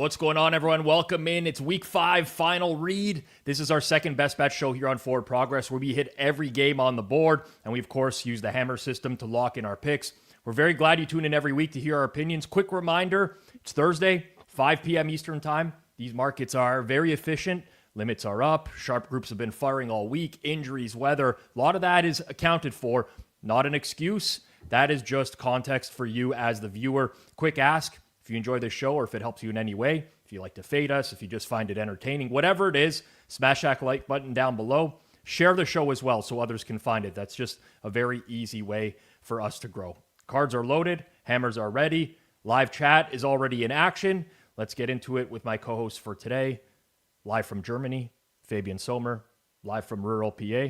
What's going on, everyone? Welcome in. It's week 5, final read. This is our second best bet show here on Forward Progress, where we hit every game on the board. And we, of course, use the hammer system to lock in our picks. We're very glad you tune in every week to hear our opinions. Quick reminder, it's Thursday, 5 p.m. Eastern time. These markets are very efficient. Limits are up. Sharp groups have been firing all week. Injuries, weather, a lot of that is accounted for. Not an excuse. That is just context for you as the viewer. Quick ask. If you enjoy this show or if it helps you in any way, if you like to fade us, if you just find it entertaining, whatever it is, smash that like button down below. Share the show as well so others can find it. That's just a very easy way for us to grow. Cards are loaded. Hammers are ready. Live chat is already in action. Let's get into it with my co-host for today. Live from Germany, Fabian Sommer. Live from rural PA,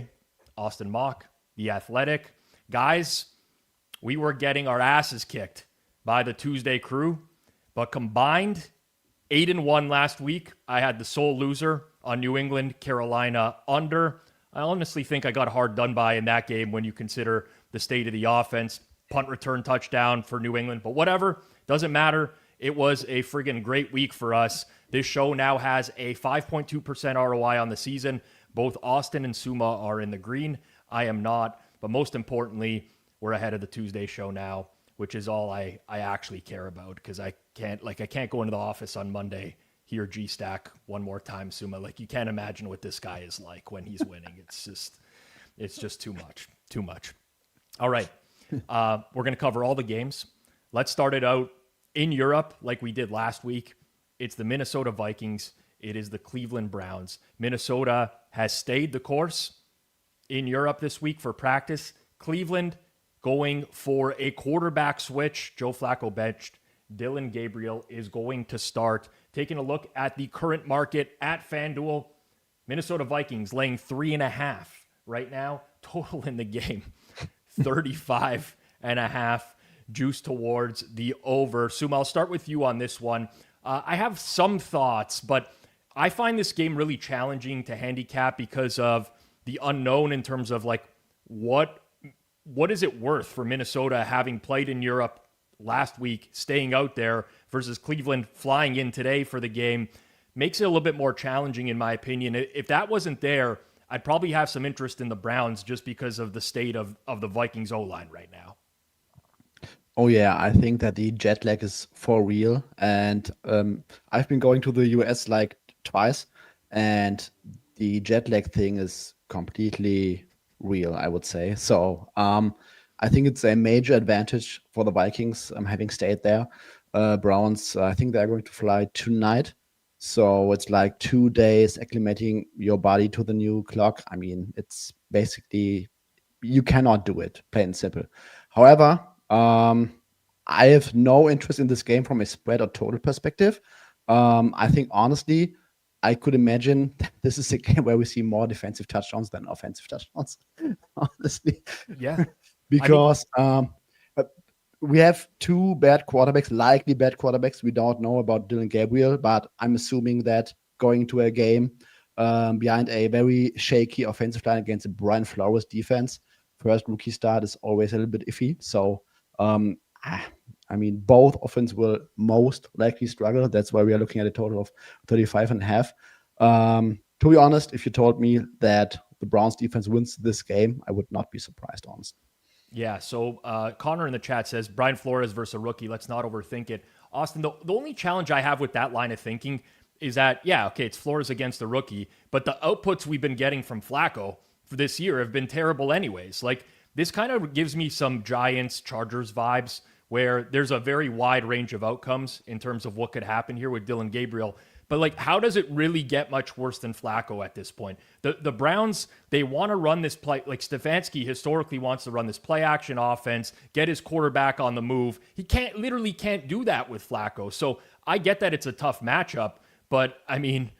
Austin Mock, The Athletic. Guys, we were getting our asses kicked by the Tuesday crew. But combined, 8-1 last week. I had the sole loser on New England, Carolina under. I honestly think I got hard done by in that game when you consider the state of the offense. Punt return touchdown for New England, but whatever. Doesn't matter. It was a friggin' great week for us. This show now has a 5.2% ROI on the season. Both Austin and Suuma are in the green. I am not. But most importantly, we're ahead of the Tuesday show now, which is all I actually care about, because I can't go into the office on Monday, hear G-Stack one more time, Suuma. Like, you can't imagine what this guy is like when he's winning. It's just too much. All right. We're going to cover all the games. Let's start it out in Europe like we did last week. It's the Minnesota Vikings. It is the Cleveland Browns. Minnesota has stayed the course in Europe this week for practice. Cleveland going for a quarterback switch. Joe Flacco benched. Dylan Gabriel is going to start. Taking a look at the current market at FanDuel, Minnesota Vikings laying 3.5 right now. Total in the game, 35.5. Juice towards the over. Suuma, I'll start with you on this one. I have some thoughts, but I find this game really challenging to handicap because of the unknown in terms of like what is it worth for Minnesota having played in Europe last week, staying out there, versus Cleveland flying in today for the game. Makes it a little bit more challenging, in my opinion. If that wasn't there, I'd probably have some interest in the Browns just because of the state of the Vikings O-line right now. Oh yeah, I think that the jet lag is for real. And I've been going to the US like twice, and the jet lag thing is completely real, I would say. So I think it's a major advantage for the Vikings having stayed there. Browns, I think they're going to fly tonight. So it's like 2 days acclimating your body to the new clock. I mean, it's basically, you cannot do it, plain and simple. However, I have no interest in this game from a spread or total perspective. I think, honestly, I could imagine that this is a game where we see more defensive touchdowns than offensive touchdowns, honestly. Yeah. Because we have two bad quarterbacks, likely bad quarterbacks. We don't know about Dylan Gabriel, but I'm assuming that going to a game behind a very shaky offensive line against a Brian Flores defense, first rookie start is always a little bit iffy. So, I mean, both offense will most likely struggle. That's why we are looking at a total of 35.5. To be honest, if you told me that the Browns defense wins this game, I would not be surprised, honestly. Yeah, so Connor in the chat says, Brian Flores versus a rookie. Let's not overthink it. Austin, the only challenge I have with that line of thinking is that, yeah, okay, it's Flores against a rookie, but the outputs we've been getting from Flacco for this year have been terrible anyways. Like, this kind of gives me some Giants-Chargers vibes where there's a very wide range of outcomes in terms of what could happen here with Dylan Gabriel. But, like, how does it really get much worse than Flacco at this point? The Browns, they want to run this play. Like, Stefanski historically wants to run this play-action offense, get his quarterback on the move. He literally can't do that with Flacco. So I get that it's a tough matchup, but, I mean,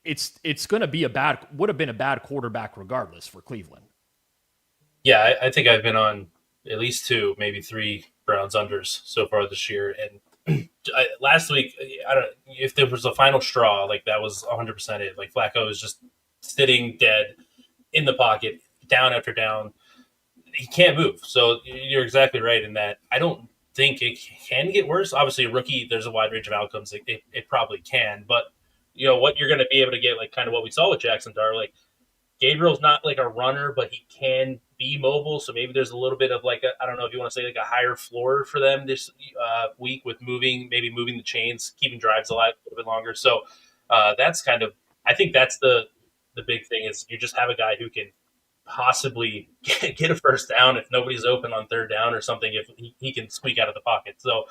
it's going to be would have been a bad quarterback regardless for Cleveland. Yeah, I think I've been on at least 2, maybe 3 Browns unders so far this year. And last week, I don't. If there was a final straw, like that was 100% it. Like Flacco was just sitting dead in the pocket, down after down. He can't move. So you're exactly right in that. I don't think it can get worse. Obviously, a rookie, there's a wide range of outcomes. It probably can, but what you're going to be able to get, like kind of what we saw with Jackson Dart, like Gabriel's not like a runner, but he can be mobile. So maybe there's a little bit of like I don't know if you want to say like a higher floor for them this week with moving the chains, keeping drives alive a little bit longer. So that's kind of, I think that's the big thing is you just have a guy who can possibly get a first down if nobody's open on third down or something, if he can squeak out of the pocket. So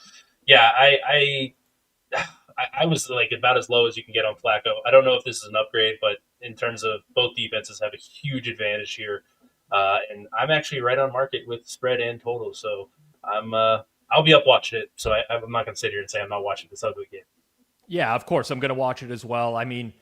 yeah, I was like about as low as you can get on Flacco. I don't know if this is an upgrade, but in terms of both defenses have a huge advantage here. And I'm actually right on market with spread and total. So I'll be up watching it. So I'm not going to sit here and say I'm not watching this ugly game. Yeah, of course. I'm going to watch it as well. I mean,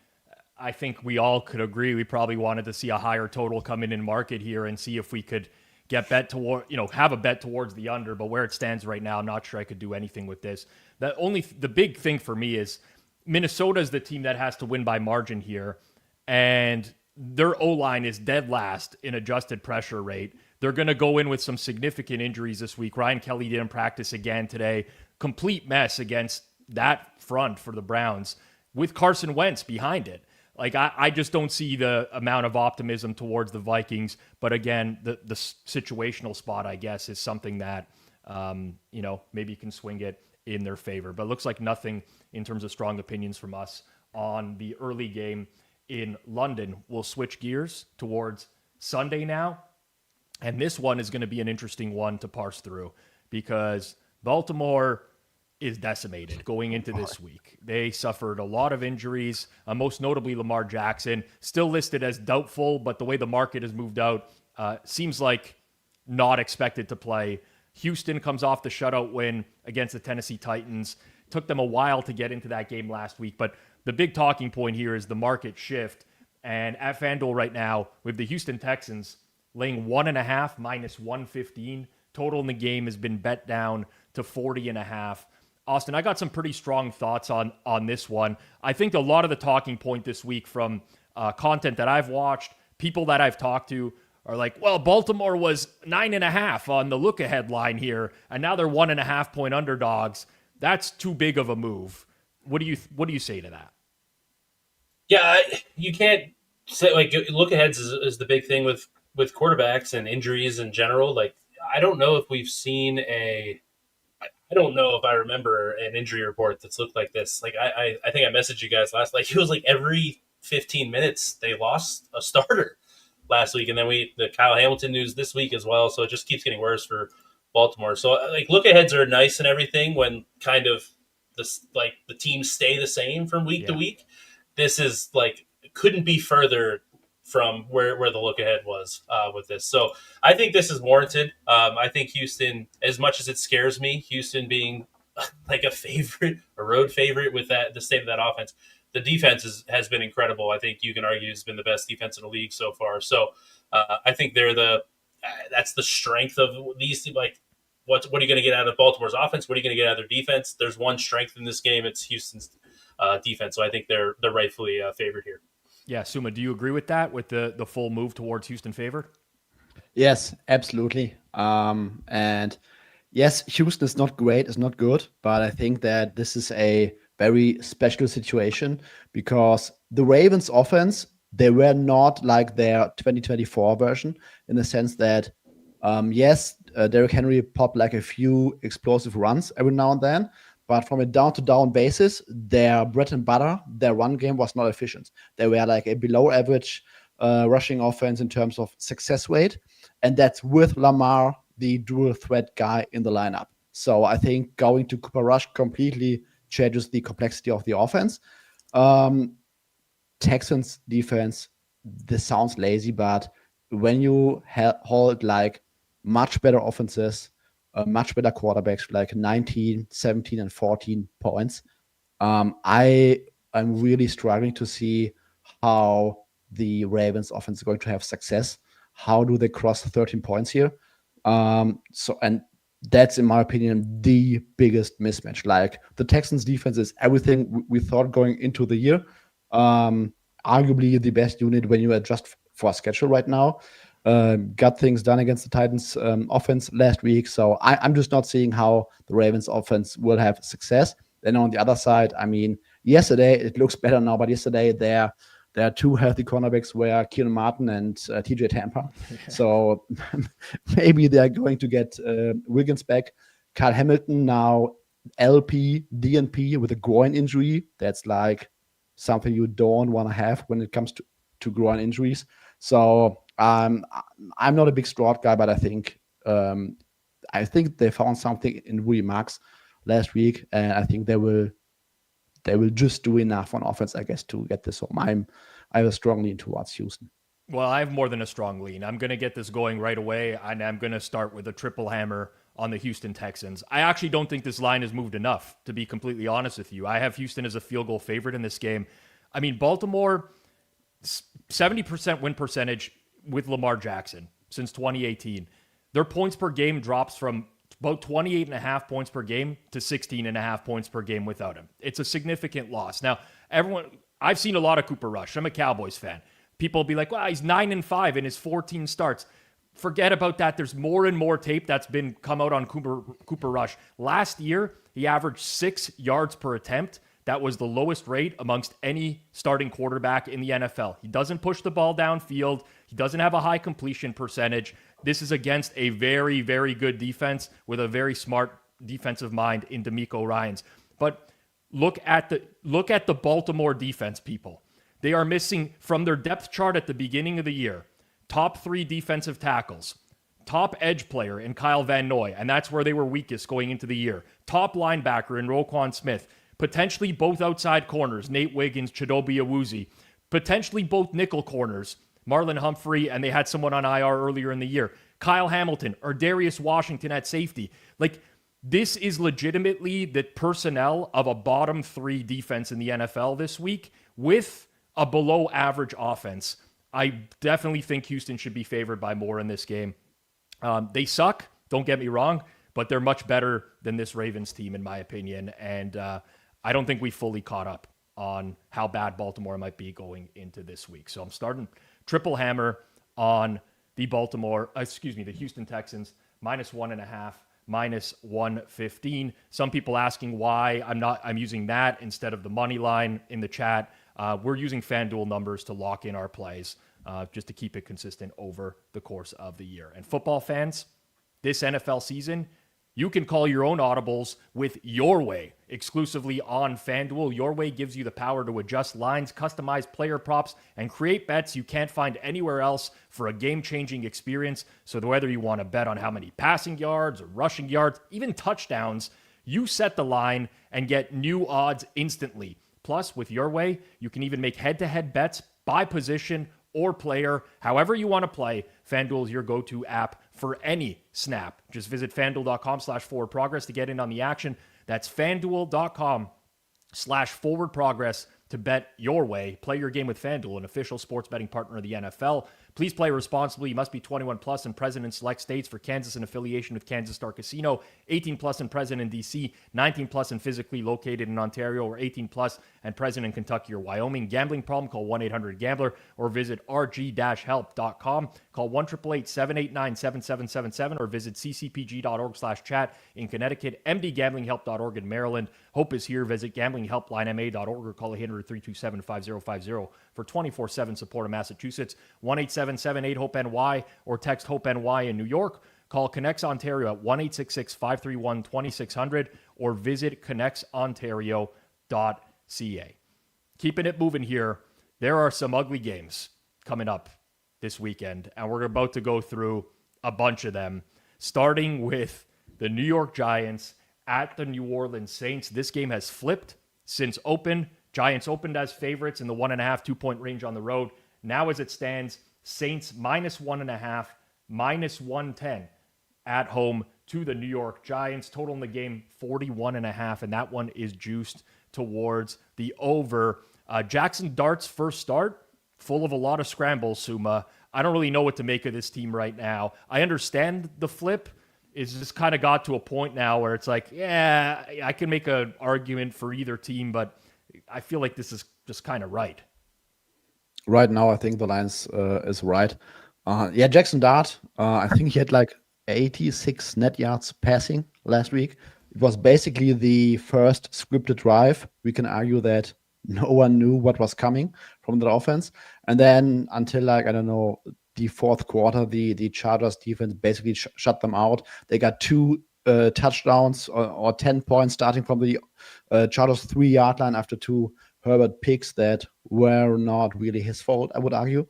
I think we all could agree we probably wanted to see a higher total come in market here and see if we could get bet toward, have a bet towards the under. But where it stands right now, I'm not sure I could do anything with this. The big thing for me is Minnesota is the team that has to win by margin here, and their O-line is dead last in adjusted pressure rate. They're going to go in with some significant injuries this week. Ryan Kelly didn't practice again today. Complete mess against that front for the Browns with Carson Wentz behind it. Like, I just don't see the amount of optimism towards the Vikings. But again, the situational spot, I guess, is something that, maybe you can swing it in their favor. But it looks like nothing in terms of strong opinions from us on the early game in London. We'll switch gears towards Sunday now. And this one is going to be an interesting one to parse through because Baltimore is decimated going into this week. They suffered a lot of injuries, most notably Lamar Jackson, still listed as doubtful, but the way the market has moved out, seems like not expected to play. Houston comes off the shutout win against the Tennessee Titans. Took them a while to get into that game last week, but the big talking point here is the market shift. And at FanDuel right now, with the Houston Texans laying 1.5 minus 115, total in the game has been bet down to 40.5. Austin, I got some pretty strong thoughts on this one. I think a lot of the talking point this week from content that I've watched, people that I've talked to are like, well, Baltimore was 9.5 on the look ahead line here, and now they're 1.5 point underdogs. That's too big of a move. What do you say to that? Yeah, you can't say like look aheads is the big thing with quarterbacks and injuries in general. Like, I don't know if we've seen I don't know if I remember an injury report that's looked like this. Like I think I messaged you guys last. Like it was like every 15 minutes they lost a starter last week, and then the Kyle Hamilton news this week as well. So it just keeps getting worse for Baltimore. So like look aheads are nice and everything when kind of the teams stay the same from week to week. This is like couldn't be further from where the look ahead was with this. So I think this is warranted. I think Houston, as much as it scares me, Houston being like a road favorite with the state of that offense, the defense has been incredible. I think you can argue has been the best defense in the league so far. So I think that's the strength of these. Like, what are you going to get out of Baltimore's offense? What are you going to get out of their defense? There's one strength in this game. It's Houston's defense. So I think they're rightfully favored here. Yeah, Suuma, do you agree with that, with the full move towards Houston favored? Yes, absolutely. And yes, Houston is not great, it's not good, but I think that this is a very special situation because the Ravens offense, they were not like their 2024 version in the sense that, Derrick Henry popped like a few explosive runs every now and then, but from a down-to-down basis, their bread and butter, their run game was not efficient. They were like a below-average rushing offense in terms of success rate, and that's with Lamar, the dual threat guy in the lineup. So I think going to Cooper Rush completely changes the complexity of the offense. Texans defense, this sounds lazy, but when you hold like much better offenses, much better quarterbacks, like 19, 17, and 14 points. I'm really struggling to see how the Ravens offense is going to have success. How do they cross 13 points here? And that's, in my opinion, the biggest mismatch. Like the Texans defense is everything we thought going into the year. Arguably the best unit when you adjust for a schedule right now. got things done against the Titans offense last week. So I'm just not seeing how the Ravens offense will have success. Then on the other side, I mean, yesterday it looks better now, but yesterday there are two healthy cornerbacks were Keenan Martin and TJ Tampa. So maybe they're going to get Wiggins back. Kyle Hamilton now LP, DNP with a groin injury. That's like something you don't want to have when it comes to groin injuries. So I'm not a big Stroud guy, but I think they found something in Woody Marks last week, and I think they will just do enough on offense, I guess, to get this home. I have a strong lean towards Houston. Well, I have more than a strong lean. I'm going to get this going right away, and I'm going to start with a triple hammer on the Houston Texans. I actually don't think this line has moved enough, to be completely honest with you. I have Houston as a field goal favorite in this game. I mean, Baltimore, 70% win percentage with Lamar Jackson since 2018. Their points per game drops from about 28.5 points per game to 16.5 points per game without him. It's a significant loss. Now, I've seen a lot of Cooper Rush. I'm a Cowboys fan. People will be like, well, he's 9-5 in his 14 starts. Forget about that. There's more and more tape that's been come out on Cooper Rush. Last year, he averaged 6 yards per attempt. That was the lowest rate amongst any starting quarterback in the NFL. He doesn't push the ball downfield. He doesn't have a high completion percentage. This is against a very, very good defense with a very smart defensive mind in DeMeco Ryans. But look at the Baltimore defense, people. They are missing from their depth chart at the beginning of the year, top 3 defensive tackles, top edge player in Kyle Van Noy, and that's where they were weakest going into the year. Top linebacker in Roquan Smith. Potentially both outside corners, Nate Wiggins, Chidobe Awuzie. Potentially both nickel corners, Marlon Humphrey, and they had someone on IR earlier in the year. Kyle Hamilton or Darius Washington at safety. Like, this is legitimately the personnel of a bottom 3 defense in the NFL this week with a below average offense. I definitely think Houston should be favored by more in this game. They suck, don't get me wrong, but they're much better than this Ravens team, in my opinion. And I don't think we fully caught up on how bad Baltimore might be going into this week. So I'm starting triple hammer on the Houston Texans, -1.5, -115. Some people asking why I'm using that instead of the money line in the chat. We're using FanDuel numbers to lock in our plays, just to keep it consistent over the course of the year. And football fans, this NFL season, you can call your own audibles with Your Way exclusively on FanDuel. Your Way gives you the power to adjust lines, customize player props, and create bets you can't find anywhere else for a game-changing experience. So whether you want to bet on how many passing yards or rushing yards, even touchdowns, you set the line and get new odds instantly. Plus, with Your Way, you can even make head-to-head bets by position or player, however you want to play. FanDuel is your go-to app for any snap. Just visit FanDuel.com/forwardprogress to get in on the action. That's FanDuel.com/forwardprogress to bet your way. Play your game with FanDuel, an official sports betting partner of the NFL. Please play responsibly. You must be 21 plus and present in select states. For Kansas, in affiliation with Kansas Star Casino. 18 plus and present in D.C. 19 plus and physically located in Ontario, or 18 plus and present in Kentucky or Wyoming. Gambling problem? Call 1-800-GAMBLER or visit rg-help.com. Call 1-888-789-7777 or visit ccpg.org/chat in Connecticut. mdgamblinghelp.org in Maryland. Hope is here. Visit gamblinghelplinema.org or call 800-327-5050 for 24/7 support in Massachusetts. 1-877-8-HOPE-NY or text HOPE-NY in New York. Call Connects Ontario at 1-866-531-2600 or visit connectsontario.ca. Keeping it moving here, there are some ugly games coming up this weekend, and we're about to go through a bunch of them, starting with the New York Giants at the New Orleans Saints. This game has flipped since open. Giants opened as favorites in the 1.5, 2-point range on the road. Now as it stands, Saints -1.5, -110 at home to the New York Giants. Total in the game, 41.5, and that one is juiced towards the over. Jackson Dart's first start, full of a lot of scrambles, Suuma. I don't really know what to make of this team right now. I understand the flip. It's just kind of got to a point now where it's like, yeah, I can make an argument for either team, but I feel like this is just kind of right. Right now, I think the line is right. Jackson Dart, I think he had like 86 net yards passing last week. It was basically the first scripted drive. We can argue that no one knew what was coming from the offense. And then until like, I don't know, the fourth quarter, the Chargers defense basically shut them out. They got 2 touchdowns or 10 points starting from the Chargers 3-yard line after 2 Herbert picks that were not really his fault, I would argue.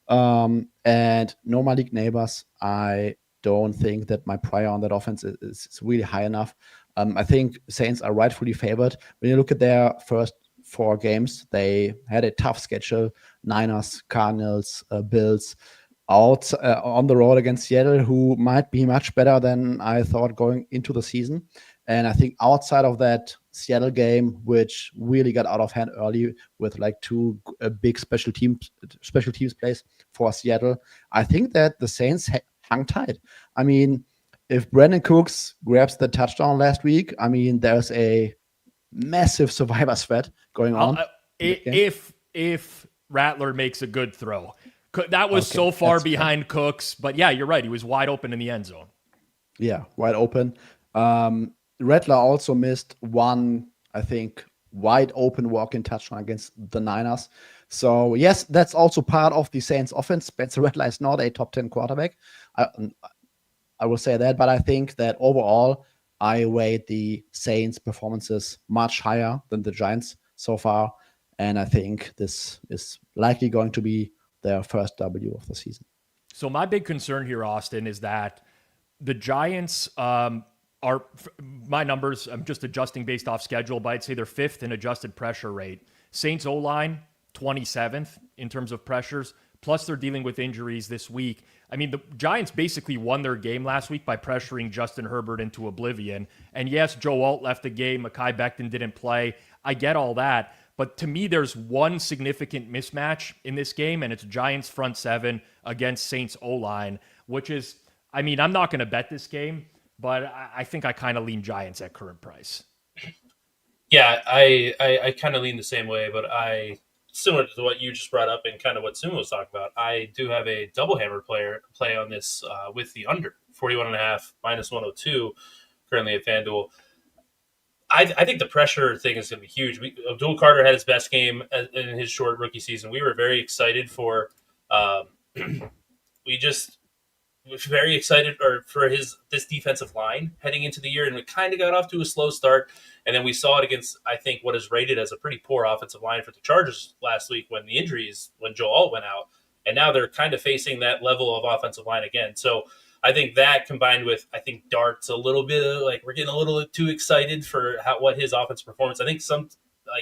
And no Malik Neighbors, I don't think that my prior on that offense is really high enough. I think Saints are rightfully favored. When you look at their first 4 games, they had a tough schedule: Niners, Cardinals, Bills, out on the road against Seattle, who might be much better than I thought going into the season. And I think outside of that Seattle game, which really got out of hand early with like 2 big special teams plays for Seattle, I think that the Saints hung tight. I mean, if Brandon Cooks grabs the touchdown last week, I mean, there's a massive survivor sweat going on. If Rattler makes a good throw. That was so far behind Cooks, but yeah, you're right. He was wide open in the end zone. Yeah, wide open. Rattler also missed 1, I think, wide open walk-in touchdown against the Niners. So yes, that's also part of the Saints offense. Spencer Rattler is not a top 10 quarterback. I will say that, but I think that overall, I weight the Saints' performances much higher than the Giants so far. And I think this is likely going to be their first W of the season. So my big concern here, Austin, is that the Giants are, my numbers, I'm just adjusting based off schedule, but I'd say they're 5th in adjusted pressure rate. Saints O-line, 27th in terms of pressures, plus they're dealing with injuries this week. I mean, the Giants basically won their game last week by pressuring Justin Herbert into oblivion. And yes, Joe Alt left the game. Mekhi Becton didn't play. I get all that. But to me, there's one significant mismatch in this game, and it's Giants front 7 against Saints O-line, which is, I mean, I'm not going to bet this game, but I think I kind of lean Giants at current price. Yeah, I kind of lean the same way, but similar to what you just brought up and kind of what Suuma was talking about, I do have a double hammer play on this with the under 41.5 minus 102 currently at FanDuel. I think the pressure thing is going to be huge. Abdul Carter had his best game in his short rookie season. We were very excited for very excited for this defensive line heading into the year, and we kind of got off to a slow start. And then we saw it against, I think, what is rated as a pretty poor offensive line for the Chargers last week when Joe Alt went out. And now they're kind of facing that level of offensive line again. So I think that combined with, I think Dart's a little bit of, like, we're getting a little too excited for what his offensive performance. I think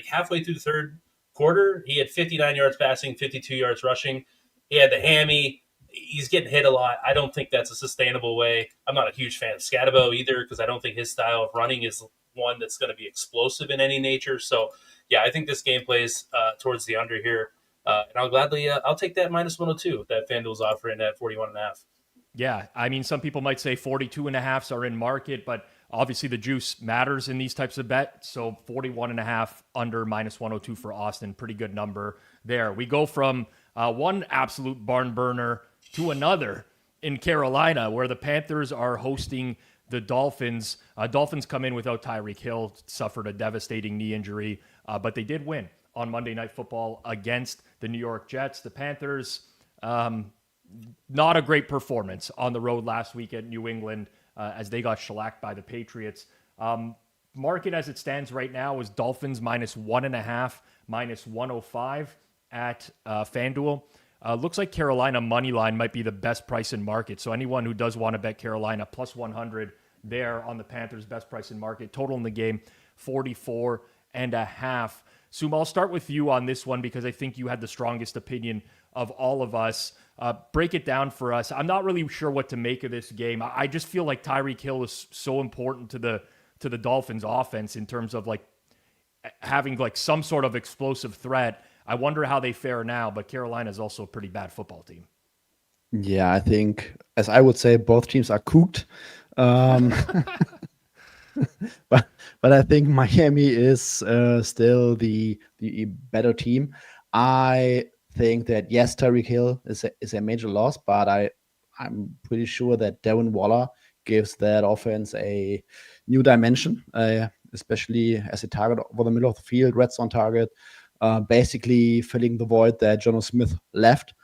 halfway through the third quarter, he had 59 yards passing, 52 yards rushing. He had the hammy. He's getting hit a lot. I don't think that's a sustainable way. I'm not a huge fan of Scatabo either, because I don't think his style of running is one that's going to be explosive in any nature. So, yeah, I think this game plays towards the under here. And I'll gladly I'll take that minus 102 that FanDuel's offering at 41.5. Yeah, I mean, some people might say 42.5s are in market, but obviously the juice matters in these types of bets. So 41.5 under minus 102 for Austin. Pretty good number there. We go from one absolute barn burner to another in Carolina, where the Panthers are hosting the Dolphins. Dolphins come in without Tyreek Hill, suffered a devastating knee injury, but they did win on Monday Night Football against the New York Jets. The Panthers, not a great performance on the road last week at New England as they got shellacked by the Patriots. Market as it stands right now is Dolphins minus 1.5, minus 105 at FanDuel. Looks like Carolina money line might be the best price in market. So anyone who does want to bet Carolina plus 100 there on the Panthers, best price in market. Total in the game, 44.5. Suuma, I'll start with you on this one because I think you had the strongest opinion of all of us. Break it down for us. I'm not really sure what to make of this game. I just feel like Tyreek Hill is so important to the Dolphins offense in terms of like having like some sort of explosive threat. I wonder how they fare now, but Carolina is also a pretty bad football team. Yeah, I think, as I would say, both teams are cooked. But I think Miami is still the better team. I think that yes, Tyreek Hill is a major loss, but I'm pretty sure that Darren Waller gives that offense a new dimension, especially as a target over the middle of the field, red zone target, basically filling the void that Jono Smith left,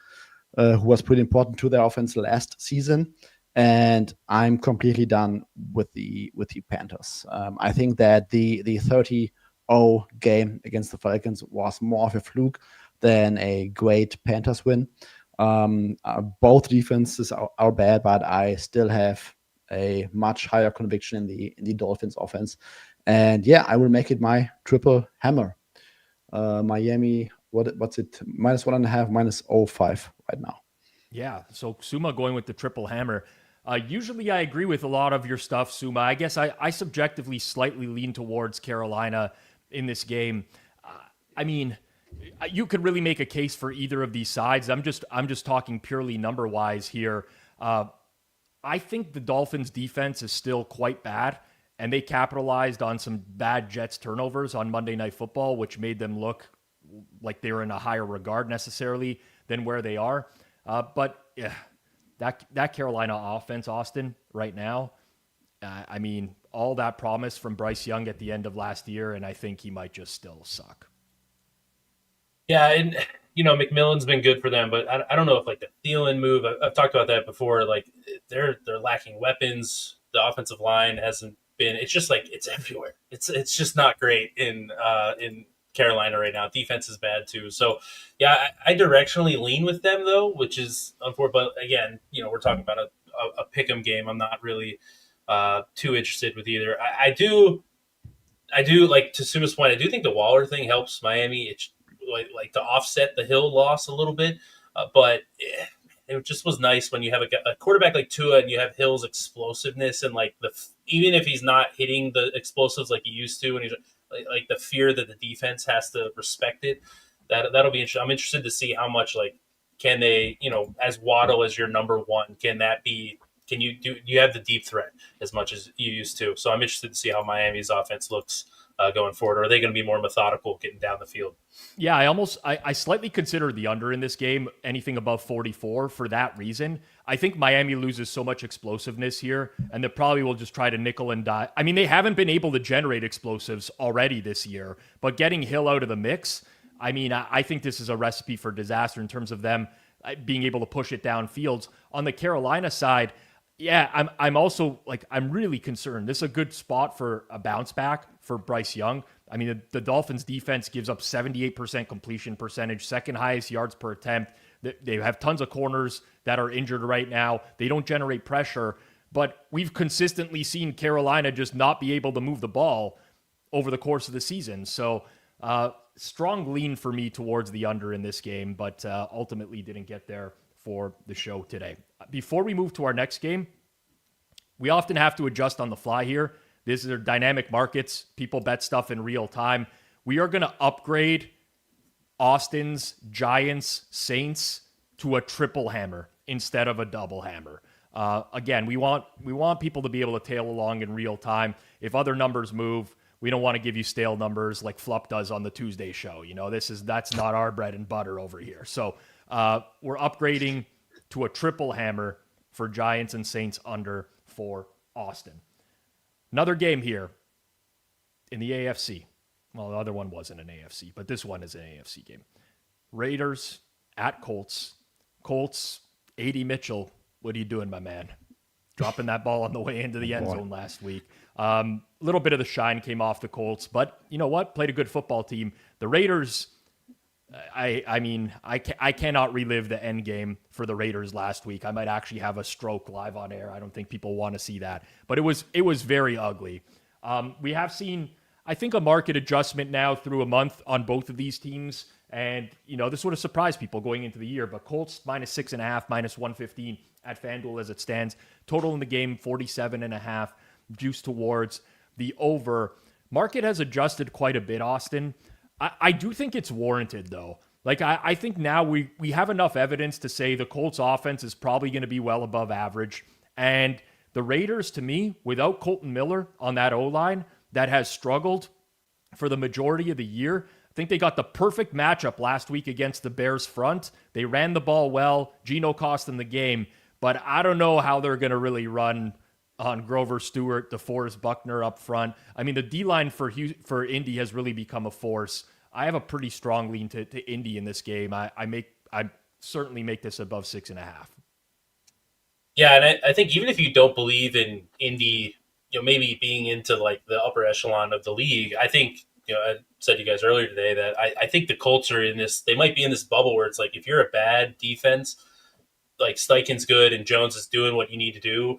who was pretty important to their offense last season. And I'm completely done with the Panthers. I think that the 30-0 game against the Falcons was more of a fluke than a great Panthers win. Both defenses are bad, but I still have a much higher conviction in the Dolphins offense. And yeah, I will make it my triple hammer. Miami, what's it? -1.5, -0.5 right now. Yeah, so Suuma going with the triple hammer. Usually I agree with a lot of your stuff, Suuma. I guess I subjectively slightly lean towards Carolina in this game. I mean, you could really make a case for either of these sides. I'm just talking purely number-wise here. I think the Dolphins' defense is still quite bad, and they capitalized on some bad Jets turnovers on Monday Night Football, which made them look like they were in a higher regard necessarily than where they are. But yeah, that Carolina offense, Austin, right now, I mean, all that promise from Bryce Young at the end of last year, and I think he might just still suck. Yeah, and McMillan's been good for them, but I don't know if like the Thielen move. I've talked about that before. Like they're lacking weapons. The offensive line hasn't been. It's just like it's everywhere. It's just not great in Carolina right now. Defense is bad too. So yeah, I directionally lean with them though, which is unfortunate. But again, we're talking about a pick'em game. I'm not really too interested with either. I do like to Suma's point. I do think the Waller thing helps Miami. It's like to offset the Hill loss a little bit, but it just was nice when you have a quarterback like Tua and you have Hill's explosiveness and like even if he's not hitting the explosives like he used to, and he's like the fear that the defense has to respect it. That'll be interesting. I'm interested to see how much like can they, as Waddle as your number one, can that be? Can you have the deep threat as much as you used to? So I'm interested to see how Miami's offense looks going forward. Or are they going to be more methodical getting down the field? Yeah, I slightly consider the under in this game, anything above 44 for that reason. I think Miami loses so much explosiveness here, and they probably will just try to nickel and dime. I mean, they haven't been able to generate explosives already this year, but getting Hill out of the mix, I mean, I think this is a recipe for disaster in terms of them being able to push it downfields. On the Carolina side, yeah, I'm also like, I'm really concerned. This is a good spot for a bounce back for Bryce Young. I mean, the Dolphins defense gives up 78% completion percentage, second highest yards per attempt. They have tons of corners that are injured right now. They don't generate pressure, but we've consistently seen Carolina just not be able to move the ball over the course of the season. So strong lean for me towards the under in this game, but ultimately didn't get there for the show today. Before we move to our next game, we often have to adjust on the fly here. These are dynamic markets. People bet stuff in real time. We are going to upgrade Austin's Giants Saints to a triple hammer instead of a double hammer. Again, we want people to be able to tail along in real time. If other numbers move, we don't want to give you stale numbers like Flup does on the Tuesday show. That's not our bread and butter over here. So we're upgrading to a triple hammer for Giants and Saints under for Austin. Another game here in the AFC. Well, the other one wasn't an AFC, but this one is an AFC game. Raiders at Colts. Colts, A.D. Mitchell, what are you doing, my man? Dropping that ball on the way into the end zone last week. A little bit of the shine came off the Colts, but you know what? Played a good football team. The Raiders, I mean, I cannot relive the end game for the Raiders last week. I might actually have a stroke live on air. I don't think people want to see that, but it was very ugly. We have seen, I think, a market adjustment now through a month on both of these teams, and this would have surprised people going into the year. But Colts -6.5, -115 at FanDuel as it stands. Total in the game 47.5, juice towards the over. Market has adjusted quite a bit, Austin. I do think it's warranted, though. Like, I think now we have enough evidence to say the Colts offense is probably going to be well above average. And the Raiders, to me, without Colton Miller on that O-line that has struggled for the majority of the year, think they got the perfect matchup last week against the Bears front. They ran the ball well. Geno cost them the game, but I don't know how they're going to really run on Grover Stewart, DeForest Buckner up front. I mean, the D-line for Indy has really become a force. I have a pretty strong lean to Indy in this game. I certainly make this above 6.5. Yeah, and I think even if you don't believe in Indy, maybe being into like the upper echelon of the league, I think, I said to you guys earlier today that I think the Colts are in this, they might be in this bubble where it's like, if you're a bad defense, like Steichen's good and Jones is doing what you need to do,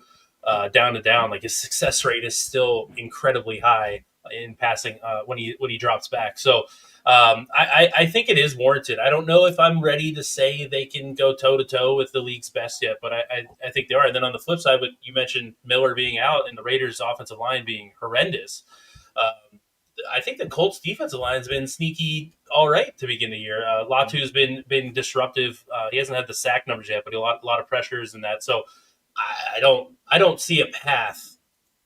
down to down, like his success rate is still incredibly high in passing when he drops back. So I think it is warranted. I don't know if I'm ready to say they can go toe to toe with the league's best yet, but I think they are. And then on the flip side, you mentioned Miller being out and the Raiders' offensive line being horrendous. I think the Colts' defensive line has been sneaky all right to begin the year. Latu's been disruptive. He hasn't had the sack numbers yet, but a lot of pressures in that. So I don't see a path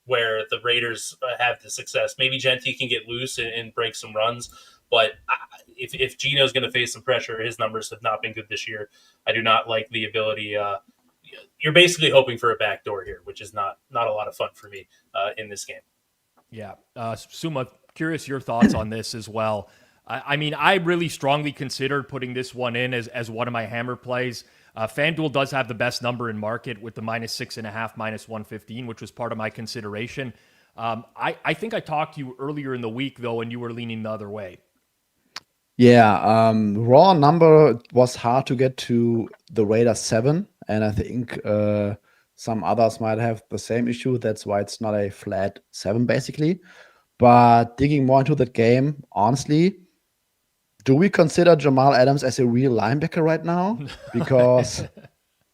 where the Raiders have the success. Maybe Gentry can get loose and break some runs, but if Geno's going to face some pressure, his numbers have not been good this year. I do not like the ability. You're basically hoping for a backdoor here, which is not a lot of fun for me in this game. Yeah. Suuma, curious your thoughts on this as well. I mean, I really strongly considered putting this one in as one of my hammer plays. FanDuel does have the best number in market with the -6.5, -115, which was part of my consideration. I think I talked to you earlier in the week, though, and you were leaning the other way. Yeah, raw number was hard to get to the Raiders 7, and I think some others might have the same issue. That's why it's not a flat 7, basically. But digging more into that game, honestly, do we consider Jamal Adams as a real linebacker right now? Because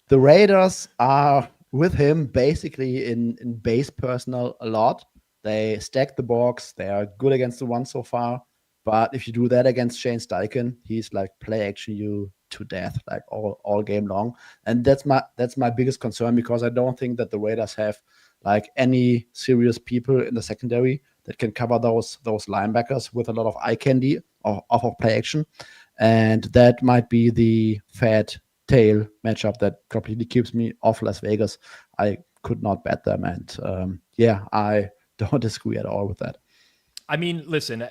the Raiders are with him basically in base personnel a lot. They stack the box. They are good against the run so far. But if you do that against Shane Steichen, he's like play action you to death, like all game long. And that's my biggest concern, because I don't think that the Raiders have like any serious people in the secondary that can cover those linebackers with a lot of eye candy off of play action. And that might be the fat tail matchup that completely keeps me off Las Vegas. I could not bet them. And I don't disagree at all with that. I mean, listen,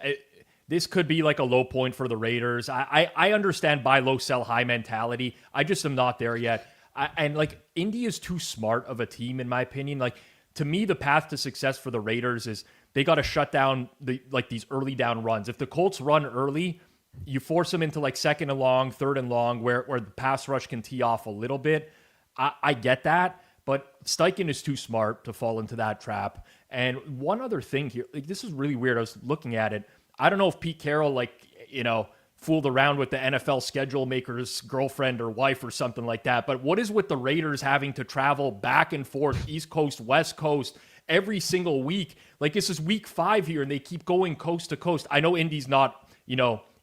this could be like a low point for the Raiders. I understand buy low, sell high mentality. I just am not there yet. And like, Indy is too smart of a team, in my opinion. Like, to me, the path to success for the Raiders is they got to shut down these early down runs. If the Colts run early, you force them into like second and long, third and long, where the pass rush can tee off a little bit. I get that, but Steichen is too smart to fall into that trap. And one other thing here, like, this is really weird. I was looking at it. I don't know if Pete Carroll, fooled around with the NFL schedule maker's girlfriend or wife or something like that. But what is with the Raiders having to travel back and forth, East Coast, West Coast, every single week? Like, this is week 5 here, and they keep going coast to coast. I know Indy's not,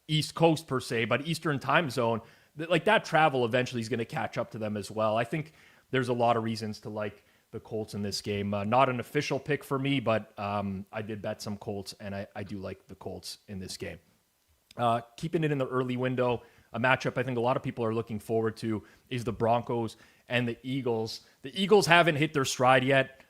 East Coast per se, but Eastern time zone. Like, that travel eventually is going to catch up to them as well. I think there's a lot of reasons to like the Colts in this game. Not an official pick for me, but I did bet some Colts, and I do like the Colts in this game. Keeping it in the early window, a matchup I think a lot of people are looking forward to is the Broncos and the Eagles. The Eagles haven't hit their stride yet.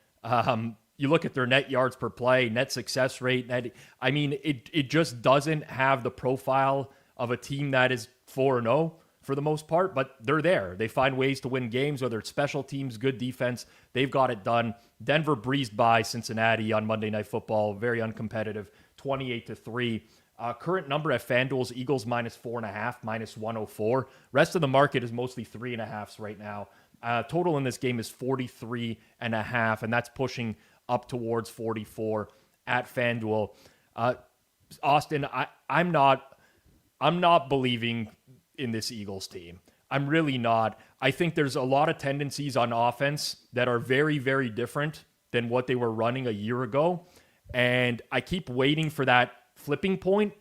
You look at their net yards per play, net success rate. It just doesn't have the profile of a team that is 4-0 for the most part, but they're there. They find ways to win games, whether it's special teams, good defense. They've got it done. Denver breezed by Cincinnati on Monday Night Football. Very uncompetitive, 28-3. Current number at FanDuel's Eagles -4.5, -104. Rest of the market is mostly 3.5s right now. Total in this game is 43.5, and that's pushing up towards 44 at FanDuel. Austin, I'm not believing in this Eagles team. I'm really not. I think there's a lot of tendencies on offense that are very, very different than what they were running a year ago. And I keep waiting for that flipping point,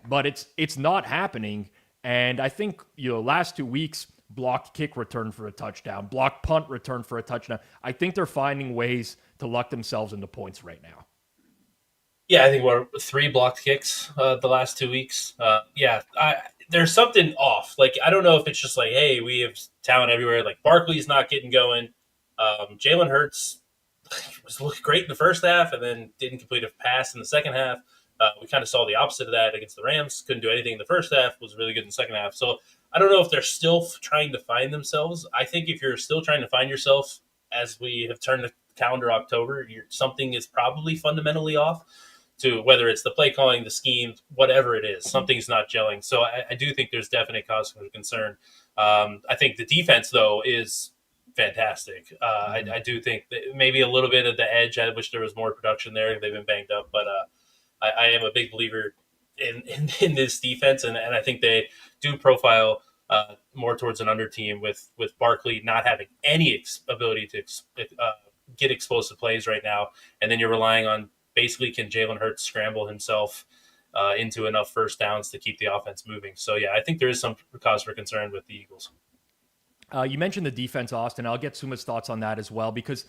but it's not happening. And I think, last 2 weeks, blocked kick return for a touchdown, blocked punt return for a touchdown. I think they're finding ways to luck themselves into points right now. Yeah, I think we're 3 blocked kicks the last 2 weeks. There's something off. Like, I don't know if it's just like, hey, we have talent everywhere. Like, Barkley's not getting going. Jalen Hurts was looking great in the first half and then didn't complete a pass in the second half. We kind of saw the opposite of that against the Rams. Couldn't do anything in the first half. Was really good in the second half. So I don't know if they're still trying to find themselves. I think if you're still trying to find yourself as we have turned the calendar October, something is probably fundamentally off. To whether it's the play calling, the scheme, whatever it is, something's not gelling. So I do think there's definite cause for concern. I think the defense, though, is fantastic. I do think that maybe a little bit of the edge. I wish there was more production there. They've been banged up, but I am a big believer in this defense, and I think they do profile more towards an under team with Barkley not having any ability to get explosive plays right now, and then you're relying on basically can Jalen Hurts scramble himself into enough first downs to keep the offense moving. So yeah, I think there is some cause for concern with the Eagles. You mentioned the defense, Austin. I'll get Suma's thoughts on that as well, because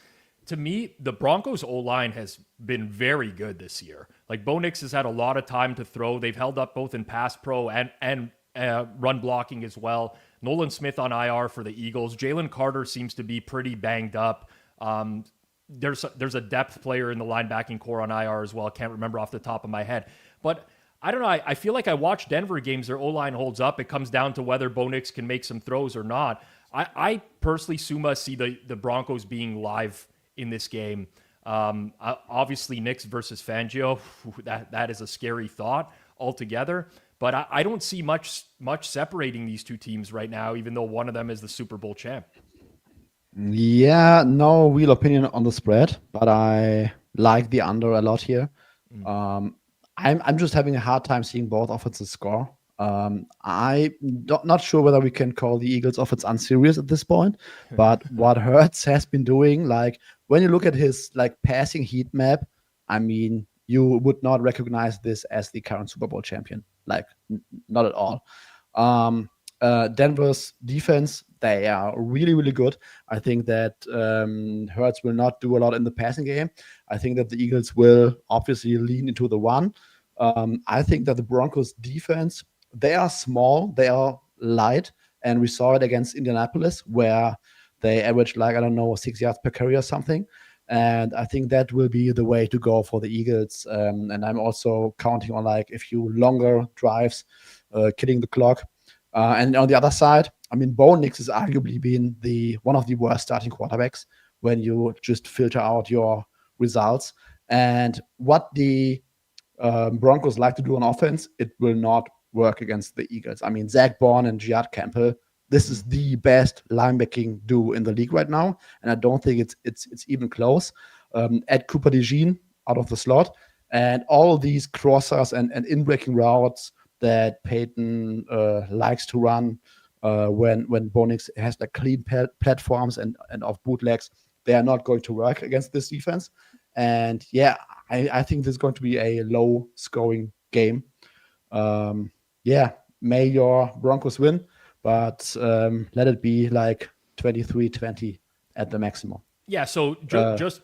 to me, the Broncos O-line has been very good this year. Like, Bo Nix has had a lot of time to throw. They've held up both in pass pro and run blocking as well. Nolan Smith on IR for the Eagles. Jalen Carter seems to be pretty banged up. There's a depth player in the linebacking core on IR as well. I can't remember off the top of my head. But I don't know. I feel like I watch Denver games. Their O-line holds up. It comes down to whether Bo Nix can make some throws or not. I personally, Suuma, see the Broncos being live in this game. Obviously, Nix versus Fangio, that is a scary thought altogether. But I don't see much separating these two teams right now, even though one of them is the Super Bowl champ. Yeah, no real opinion on the spread, but I like the under a lot here. I'm just having a hard time seeing both offenses score. I'm not sure whether we can call the Eagles offense unserious at this point, but what Hurts has been doing, like when you look at his like passing heat map, I mean, you would not recognize this as the current Super Bowl champion, like not at all. Denver's defense, they are really, really good. I think that Hurts will not do a lot in the passing game. I think that the Eagles will obviously lean into the run. I think that the Broncos defense, they are small, they are light, and we saw it against Indianapolis where they averaged 6 yards per carry or something. And I think that will be the way to go for the Eagles. And I'm also counting on a few longer drives, killing the clock. And on the other side, I mean, Bo Nix has arguably been one of the worst starting quarterbacks when you just filter out your results. And what the Broncos like to do on offense, it will not work against the Eagles. I mean, Zach Bourne and Giard Campbell, this is the best linebacking duo in the league right now, and I don't think it's even close. Add Cooper DeJean out of the slot, and all these crossers and in-breaking routes that Peyton likes to run when Bo Nix has clean platforms and off bootlegs, they are not going to work against this defense. And yeah, I think this is going to be a low-scoring game. May your Broncos win, but let it be 23-20 at the maximum. Yeah, so that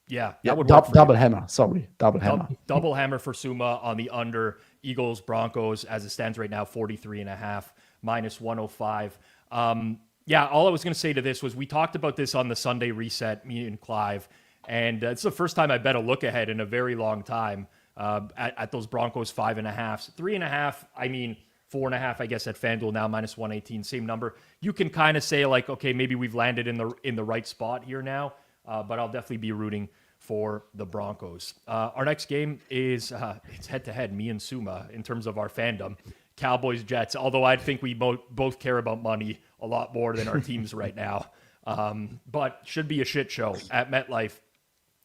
would work double hammer. Sorry, double hammer. Double hammer for Suuma on the under. Eagles, Broncos, as it stands right now, 43.5, minus 105. All I was going to say to this was we talked about this on the Sunday reset, me and Clive, and it's the first time I bet a look ahead in a very long time at those Broncos 5.5. 3.5, I mean, 4.5, I guess, at FanDuel now, minus 118, same number. You can kind of say, okay, maybe we've landed in the right spot here now, but I'll definitely be rooting for the Broncos. Our next game is it's head-to-head, me and Suuma, in terms of our fandom. Cowboys-Jets, although I think we both care about money a lot more than our teams right now. But should be a shit show at MetLife.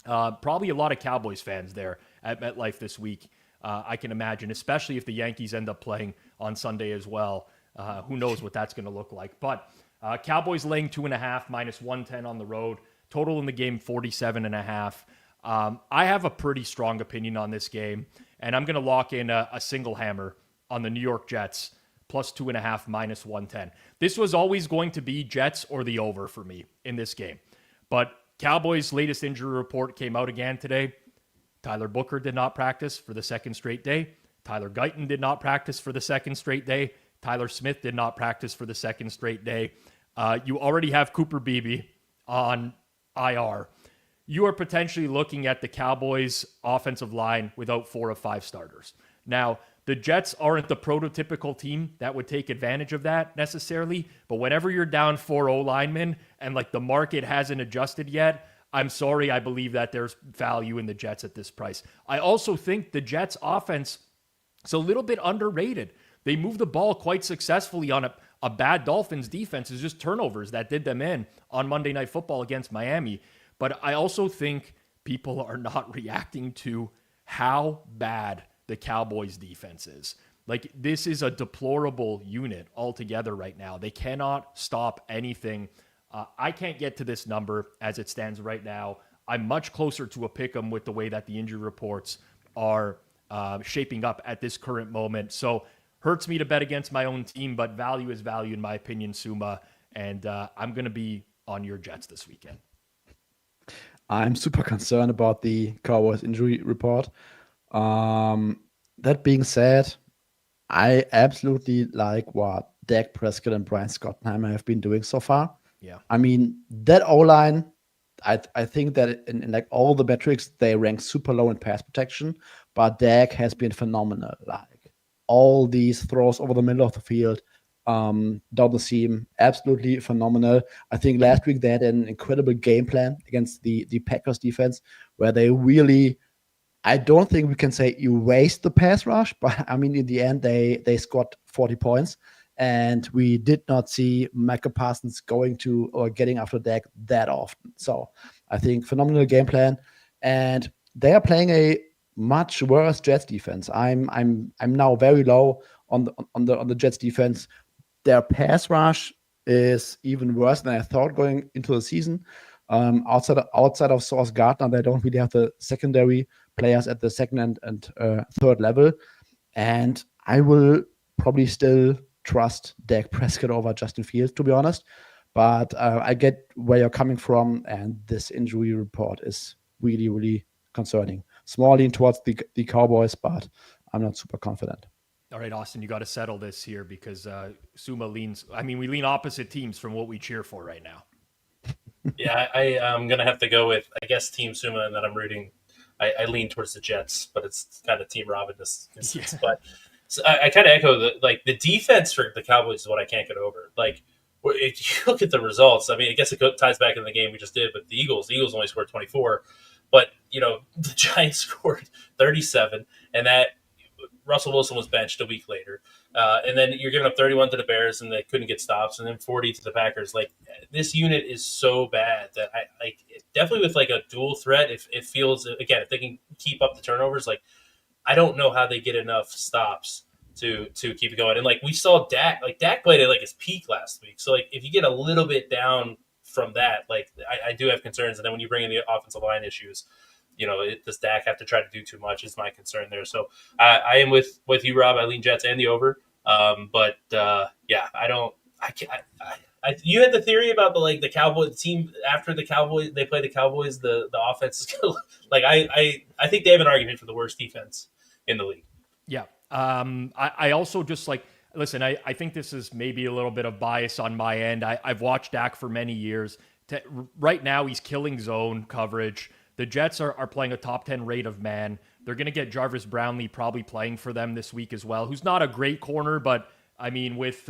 Probably a lot of Cowboys fans there at MetLife this week, I can imagine, especially if the Yankees end up playing on Sunday as well. Who knows what that's going to look like. But Cowboys laying 2.5, minus 110 on the road. Total in the game, 47.5. I have a pretty strong opinion on this game, and I'm going to lock in a single hammer on the New York Jets, plus 2.5, minus 110. This was always going to be Jets or the over for me in this game. But Cowboys' latest injury report came out again today. Tyler Booker did not practice for the second straight day. Tyler Guyton did not practice for the second straight day. Tyler Smith did not practice for the second straight day. You already have Cooper Beebe on IR. You are potentially looking at the Cowboys offensive line without 4 of 5 starters. Now, the Jets aren't the prototypical team that would take advantage of that necessarily, but whenever you're down 4 O-linemen and like the market hasn't adjusted yet, I'm sorry, I believe that there's value in the Jets at this price. I also think the Jets offense is a little bit underrated. They moved the ball quite successfully on a bad Dolphins defense. It's just turnovers that did them in on Monday Night Football against Miami. But I also think people are not reacting to how bad the Cowboys defense is. Like, this is a deplorable unit altogether right now. They cannot stop anything. I can't get to this number as it stands right now. I'm much closer to a pick 'em with the way that the injury reports are shaping up at this current moment. So hurts me to bet against my own team, but value is value in my opinion, Suuma. And I'm going to be on your Jets this weekend. I'm super concerned about the Cowboys injury report. That being said, I absolutely like what Dak Prescott and Brian Schottenheimer have been doing so far. Yeah. I mean, that O-line, I think that in like all the metrics, they rank super low in pass protection, but Dak has been phenomenal. Like all these throws over the middle of the field, down the seam, absolutely phenomenal. I think last week they had an incredible game plan against the Packers defense where they really, I don't think we can say erased the pass rush, but I mean, in the end, they scored 40 points. And we did not see Micah Parsons going to or getting after Dak that often. So I think phenomenal game plan. And they are playing a much worse Jets defense. I'm now very low on the Jets defense. Their pass rush is even worse than I thought going into the season. Outside of Sauce Gardner, they don't really have the secondary players at the second and third level. And I will probably still trust Dak Prescott over Justin Fields, to be honest. But I get where you're coming from, and this injury report is really, really concerning. Small lean towards the Cowboys, but I'm not super confident. All right, Austin, you got to settle this here because Suuma leans. I mean, we lean opposite teams from what we cheer for right now. Yeah, I'm going to have to go with, I guess, Team Suuma, and then I'm rooting. I lean towards the Jets, but it's kind of Team Rob in this instance. Yeah. But so I kind of echo the defense for the Cowboys is what I can't get over. Like, if you look at the results, I mean, I guess it ties back in the game we just did, but the Eagles only scored 24. But, the Giants scored 37, and that Russell Wilson was benched a week later. And then you're giving up 31 to the Bears, and they couldn't get stops, and then 40 to the Packers. Like, this unit is so bad that I definitely with like a dual threat, if it feels, again, if they can keep up the turnovers, like, I don't know how they get enough stops to keep it going. And like we saw Dak played at like his peak last week. So like if you get a little bit down from that, like I do have concerns. And then when you bring in the offensive line issues, does Dak have to try to do too much is my concern there. So I am with you, Rob. I lean Jets and the over. You had the theory about the Cowboys team after the Cowboys, they play the Cowboys, the offense is like, I think they have an argument for the worst defense in the league. Yeah. I also just listen, I think this is maybe a little bit of bias on my end. I've watched Dak for many years. Right now he's killing zone coverage. The Jets are playing a top 10 rate of man. They're going to get Jarvis Brownlee probably playing for them this week as well, who's not a great corner, but I mean, with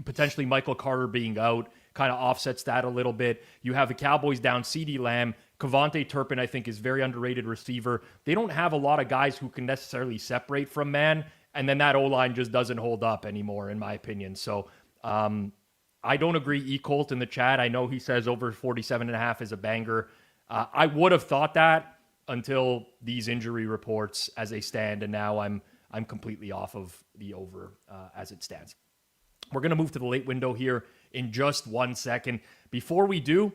potentially Michael Carter being out, kind of offsets that a little bit. You have the Cowboys down CeeDee Lamb. Kevontae Turpin, I think, is very underrated receiver. They don't have a lot of guys who can necessarily separate from man, and then that O-line just doesn't hold up anymore, in my opinion. So I don't agree. E-Colt in the chat, I know he says over 47.5 is a banger. I would have thought that until these injury reports as they stand, and now I'm completely off of the over as it stands. We're going to move to the late window here in just 1 second. Before we do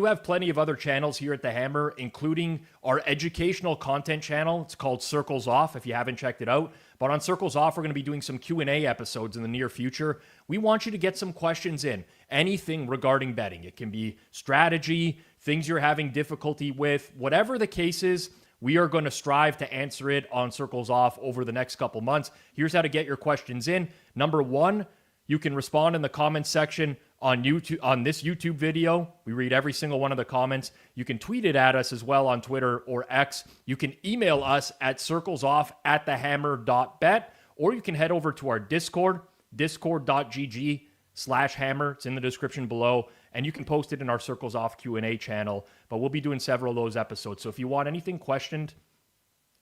have plenty of other channels here at The Hammer, including our educational content channel. It's called Circles Off, if you haven't checked it out. But on Circles Off, we're going to be doing some Q&A episodes in the near future. We want you to get some questions in. Anything regarding betting. It can be strategy, things you're having difficulty with, whatever the case is. We are going to strive to answer it on Circles Off over the next couple months. Here's how to get your questions in. Number one, you can respond in the comments section on YouTube, on this YouTube video. We read every single one of the comments. You can tweet it at us as well on Twitter or X. You can email us at circlesoff@thehammer.bet, or you can head over to our Discord, discord.gg/hammer. It's in the description below, and you can post it in our Circles Off Q&A channel. But we'll be doing several of those episodes. So if you want anything questioned,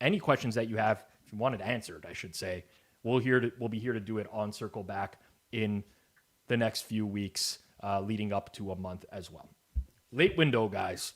any questions that you have, if you want it answered, I should say, we'll be here to do it on Circle Back in the next few weeks, leading up to a month as well. Late window, guys.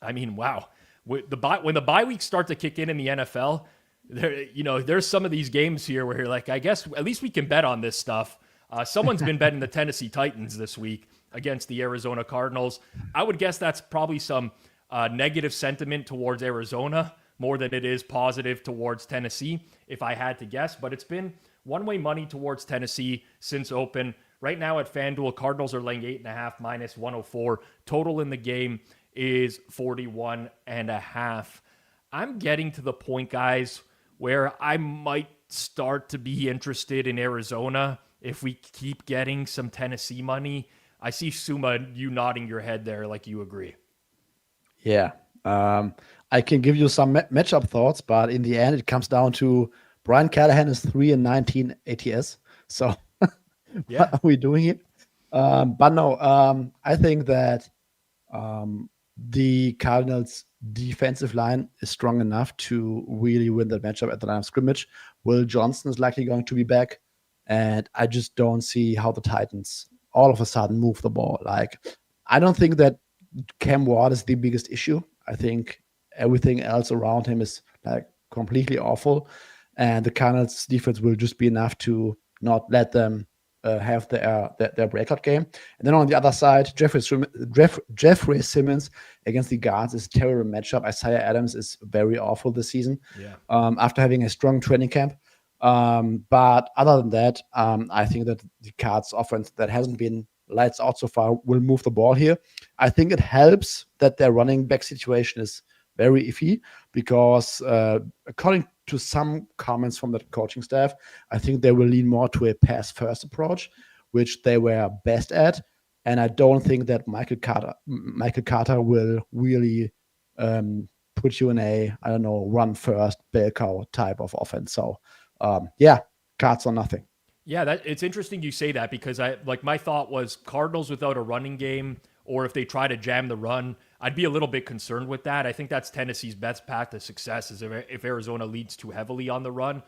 I mean, wow. When the bye weeks start to kick in the NFL, there's some of these games here where you're like, I guess at least we can bet on this stuff. Someone's been betting the Tennessee Titans this week against the Arizona Cardinals. I would guess that's probably some negative sentiment towards Arizona more than it is positive towards Tennessee, if I had to guess. But it's been one-way money towards Tennessee since open. Right now at FanDuel, Cardinals are laying 8.5 minus 104. Total in the game is 41.5. I'm getting to the point, guys, where I might start to be interested in Arizona if we keep getting some Tennessee money. I see Suuma, you nodding your head there like you agree. Yeah. I can give you some matchup thoughts, but in the end, it comes down to Brian Callahan is 3-19 ATS. So Yeah. what are we doing here? But no, I think that the Cardinals' defensive line is strong enough to really win that matchup at the line of scrimmage. Will Johnson is likely going to be back, and I just don't see how the Titans all of a sudden move the ball. Like, I don't think that Cam Ward is the biggest issue. I think everything else around him is like completely awful, and the Cardinals' defense will just be enough to not let them have their breakout game. And then on the other side, Jeffrey Simmons against the guards is a terrible matchup. Isaiah Adams is very awful this season. Yeah. After having a strong training camp. But other than that, I think that the Cards offense that hasn't been lights out so far will move the ball here. I think it helps that their running back situation is very iffy because according to some comments from the coaching staff, I think they will lean more to a pass-first approach, which they were best at. And I don't think that Michael Carter will really put you in a, I don't know, run-first, bell cow type of offense. So, Cards or nothing. Yeah, it's interesting you say that because my thought was Cardinals without a running game, or if they try to jam the run, I'd be a little bit concerned with that. I think that's Tennessee's best path to success is if Arizona leads too heavily on the run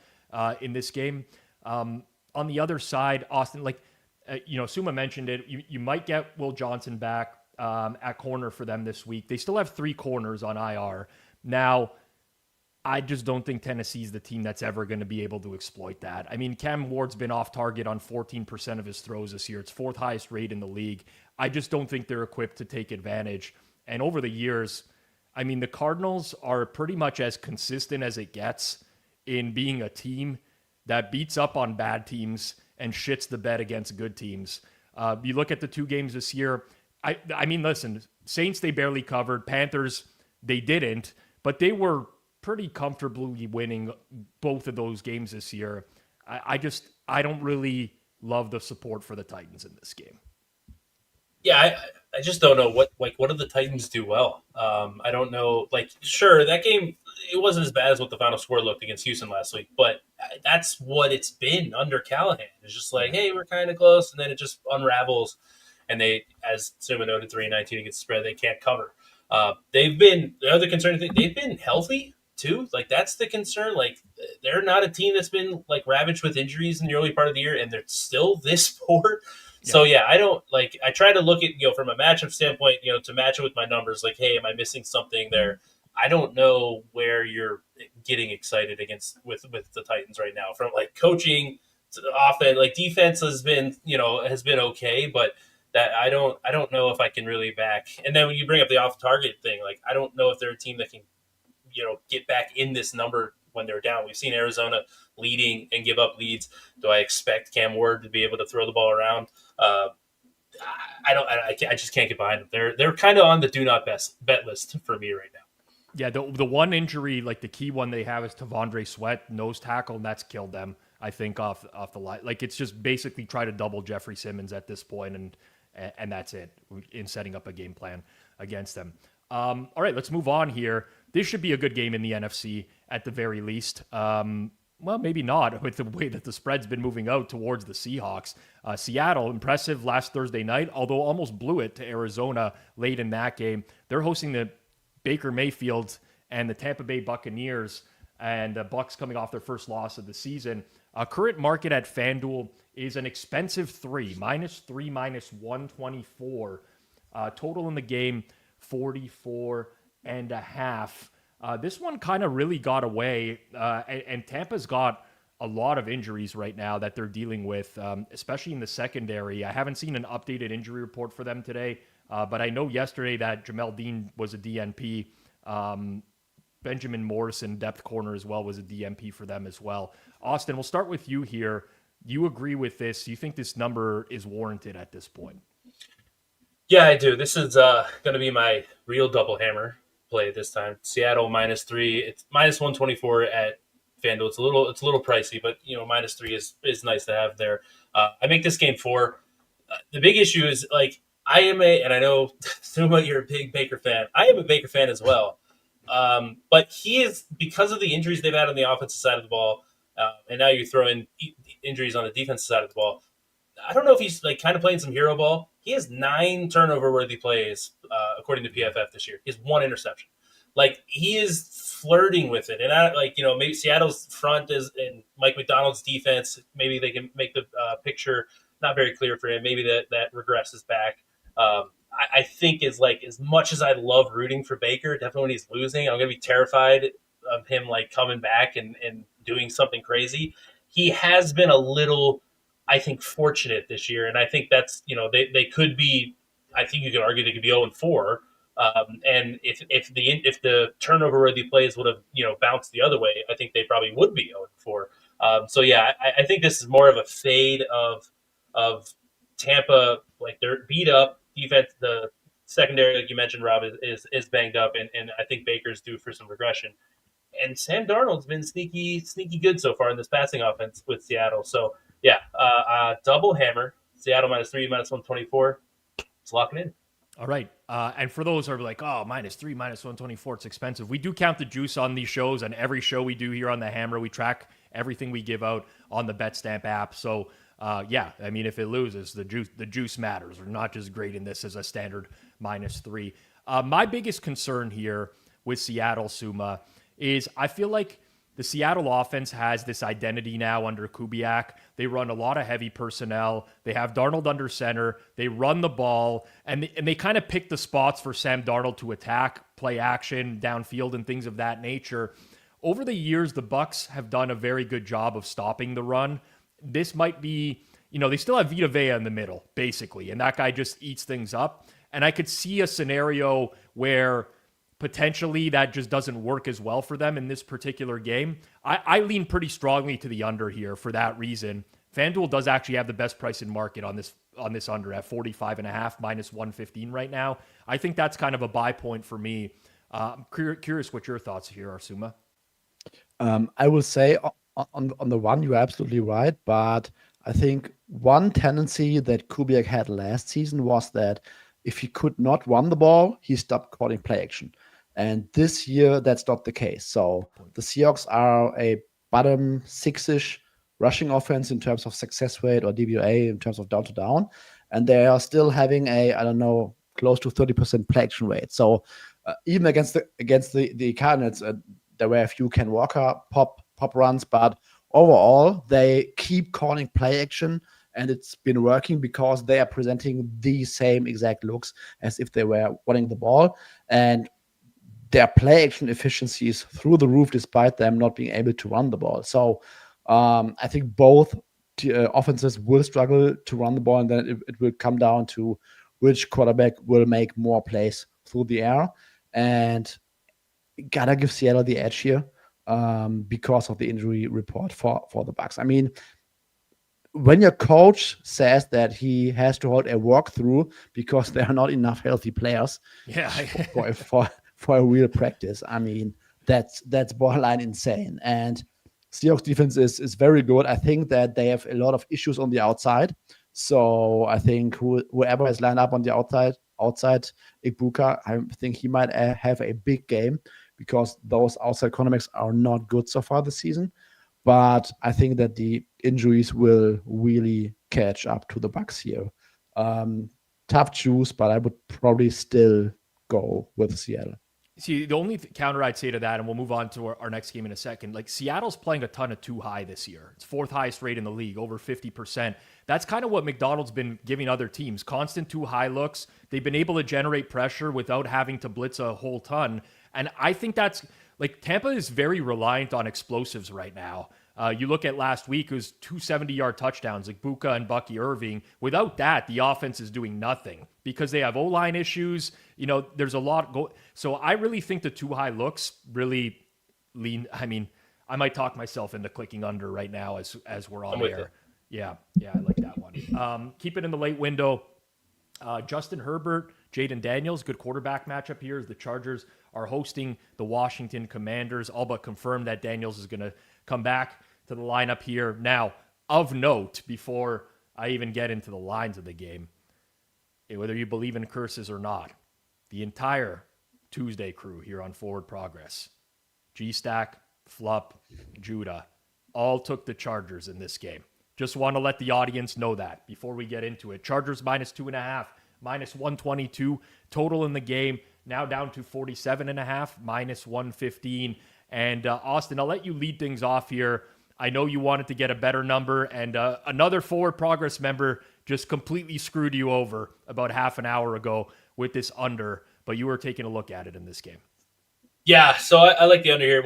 in this game. On the other side, Austin, Suuma mentioned it. You might get Will Johnson back at corner for them this week. They still have 3 corners on IR. Now, I just don't think Tennessee's the team that's ever going to be able to exploit that. I mean, Cam Ward's been off target on 14% of his throws this year. It's 4th highest rate in the league. I just don't think they're equipped to take advantage. And over the years, I mean, the Cardinals are pretty much as consistent as it gets in being a team that beats up on bad teams and shits the bed against good teams. You look at the 2 games this year. I mean, listen, Saints, they barely covered. Panthers, they didn't, but they were pretty comfortably winning both of those games this year. I don't really love the support for the Titans in this game. Yeah, I just don't know what do the Titans do well. I don't know. Sure, that game, it wasn't as bad as what the final score looked against Houston last week, but that's what it's been under Callahan. It's just like, hey, we're kind of close, and then it just unravels, and they, as Suuma noted, 3-19 against the spread, they can't cover. They've been, the other concerning thing, they've been healthy too. That's the concern. They're not a team that's been ravaged with injuries in the early part of the year, and they're still this poor. Yeah. So I don't I try to look at, from a matchup standpoint, to match it with my numbers, hey, am I missing something there? I don't know where you're getting excited with the Titans right now. From coaching to the offense, defense has been okay, but that I don't know if I can really back. And then when you bring up the off target thing, I don't know if they're a team that can get back in this number when they're down. We've seen Arizona leading and give up leads. Do I expect Cam Ward to be able to throw the ball around? I just can't get behind them. They're kind of on the do not bet list for me right now. Yeah, the one injury, like the key one they have is Tavondre Sweat, nose tackle, and that's killed them, I think, off the line. Like it's just basically try to double Jeffrey Simmons at this point, and that's it in setting up a game plan against them. All right, let's move on here. This should be a good game in the NFC at the very least. Well, maybe not with the way that the spread's been moving out towards the Seahawks. Seattle, impressive last Thursday night, although almost blew it to Arizona late in that game. They're hosting the Baker Mayfield and the Tampa Bay Buccaneers, and the Bucs coming off their first loss of the season. Current market at FanDuel is an expensive -3, -124. Total in the game, 44.5. This one kind of really got away, and Tampa's got a lot of injuries right now that they're dealing with, especially in the secondary. I haven't seen an updated injury report for them today, but I know yesterday that Jamel Dean was a DNP. Benjamin Morrison, depth corner as well, was a DNP for them as well. Austin, we'll start with you here. You agree with this? You think this number is warranted at this point? Yeah, I do. This is going to be my real double hammer play this time. Seattle -3. It's -124 at FanDuel. It's a little pricey, but -3 is nice to have there. I make this game 4. The big issue is like and I know Suuma, you're a big Baker fan. I am a Baker fan as well. But he is, because of the injuries they've had on the offensive side of the ball, and now you throw in injuries on the defensive side of the ball. I don't know if he's like kind of playing some hero ball. He has 9 turnover-worthy plays, according to PFF this year. He has 1 interception. Like, he is flirting with it. And maybe Seattle's front is, and Mike McDonald's defense, maybe they can make the picture not very clear for him. Maybe that regresses back. I think is like, as much as I love rooting for Baker, definitely when he's losing, I'm going to be terrified of him like coming back and doing something crazy. He has been a little, I think, fortunate this year, and I think that's they could be. I think you could argue they could be 0-4, and if the turnover worthy plays would have bounced the other way, I think they probably would be 0-4. So yeah, I think this is more of a fade of Tampa. Like, they're beat up defense. The secondary, like you mentioned, Rob, is banged up, and I think Baker's due for some regression. And Sam Darnold's been sneaky good so far in this passing offense with Seattle. So yeah, double hammer. Seattle -3, -124. Let's lock it in. All right. And for those who are like, oh, -3, -124, it's expensive. We do count the juice on these shows, and every show we do here on the Hammer, we track everything we give out on the BetStamp app. So yeah, I mean, if it loses, the juice matters. We're not just grading this as a standard -3. My biggest concern here with Seattle, Suuma, is I feel like the Seattle offense has this identity now under Kubiak. They run a lot of heavy personnel. They have Darnold under center. They run the ball, and they kind of pick the spots for Sam Darnold to attack, play action, downfield, and things of that nature. Over the years, the Bucs have done a very good job of stopping the run. This might be, they still have Vita Vea in the middle, basically, and that guy just eats things up. And I could see a scenario where potentially that just doesn't work as well for them in this particular game. I lean pretty strongly to the under here for that reason. FanDuel does actually have the best price in market on this under at 45.5, -115 right now. I think that's kind of a buy point for me. I'm curious what your thoughts here are, Suuma. I will say on the one, you're absolutely right, but I think one tendency that Kubiak had last season was that if he could not run the ball, he stopped calling play action. And this year, that's not the case. So the Seahawks are a bottom 6-ish rushing offense in terms of success rate, or DVOA in terms of down to down. And they are still having close to 30% play action rate. So even against the Cardinals, there were a few Ken Walker pop runs, but overall, they keep calling play action. And it's been working because they are presenting the same exact looks as if they were running the ball. And their play action efficiency is through the roof despite them not being able to run the ball. So I think both offenses will struggle to run the ball, and then it will come down to which quarterback will make more plays through the air. And gotta give Seattle the edge here because of the injury report for the Bucs. I mean, when your coach says that he has to hold a walkthrough because there are not enough healthy players for a real practice. I mean, that's borderline insane. And Seahawks defense is very good. I think that they have a lot of issues on the outside. So I think whoever is lined up on the outside Ibuka, I think he might have a big game because those outside cornerbacks are not good so far this season. But I think that the injuries will really catch up to the Bucs here. Tough choose, but I would probably still go with Seattle. See, the only counter I'd say to that, and we'll move on to our next game in a second, like Seattle's playing a ton of too high this year. It's fourth highest rate in the league, over 50%. That's kind of what McDonald's been giving other teams. Constant too high looks. They've been able to generate pressure without having to blitz a whole ton. And I think that's, like, Tampa is very reliant on explosives right now. You look at last week, it was 270-yard touchdowns, like Buka and Bucky Irving. Without that, the offense is doing nothing because they have O-line issues. You know, there's a lot So I really think the too high looks really lean. I mean, I might talk myself into clicking under right now as we're on air. Yeah, I like that one. Keep it in the late window. Justin Herbert, Jaden Daniels, good quarterback matchup here as the Chargers are hosting the Washington Commanders. All but confirmed that Daniels is going to come back to the lineup here. Now, of note, before I even get into the lines of the game, whether you believe in curses or not, the entire Tuesday crew here on Forward Progress, G-Stack, Flup, Judah, all took the Chargers in this game. Just want to let the audience know that before we get into it. Chargers -2.5, -122 total in the game, now down to 47.5, -115. And Austin, I'll let you lead things off here. I know you wanted to get a better number, and another Forward Progress member just completely screwed you over about half an hour ago with this under, but you were taking a look at it in this game. Yeah, so I like the under here,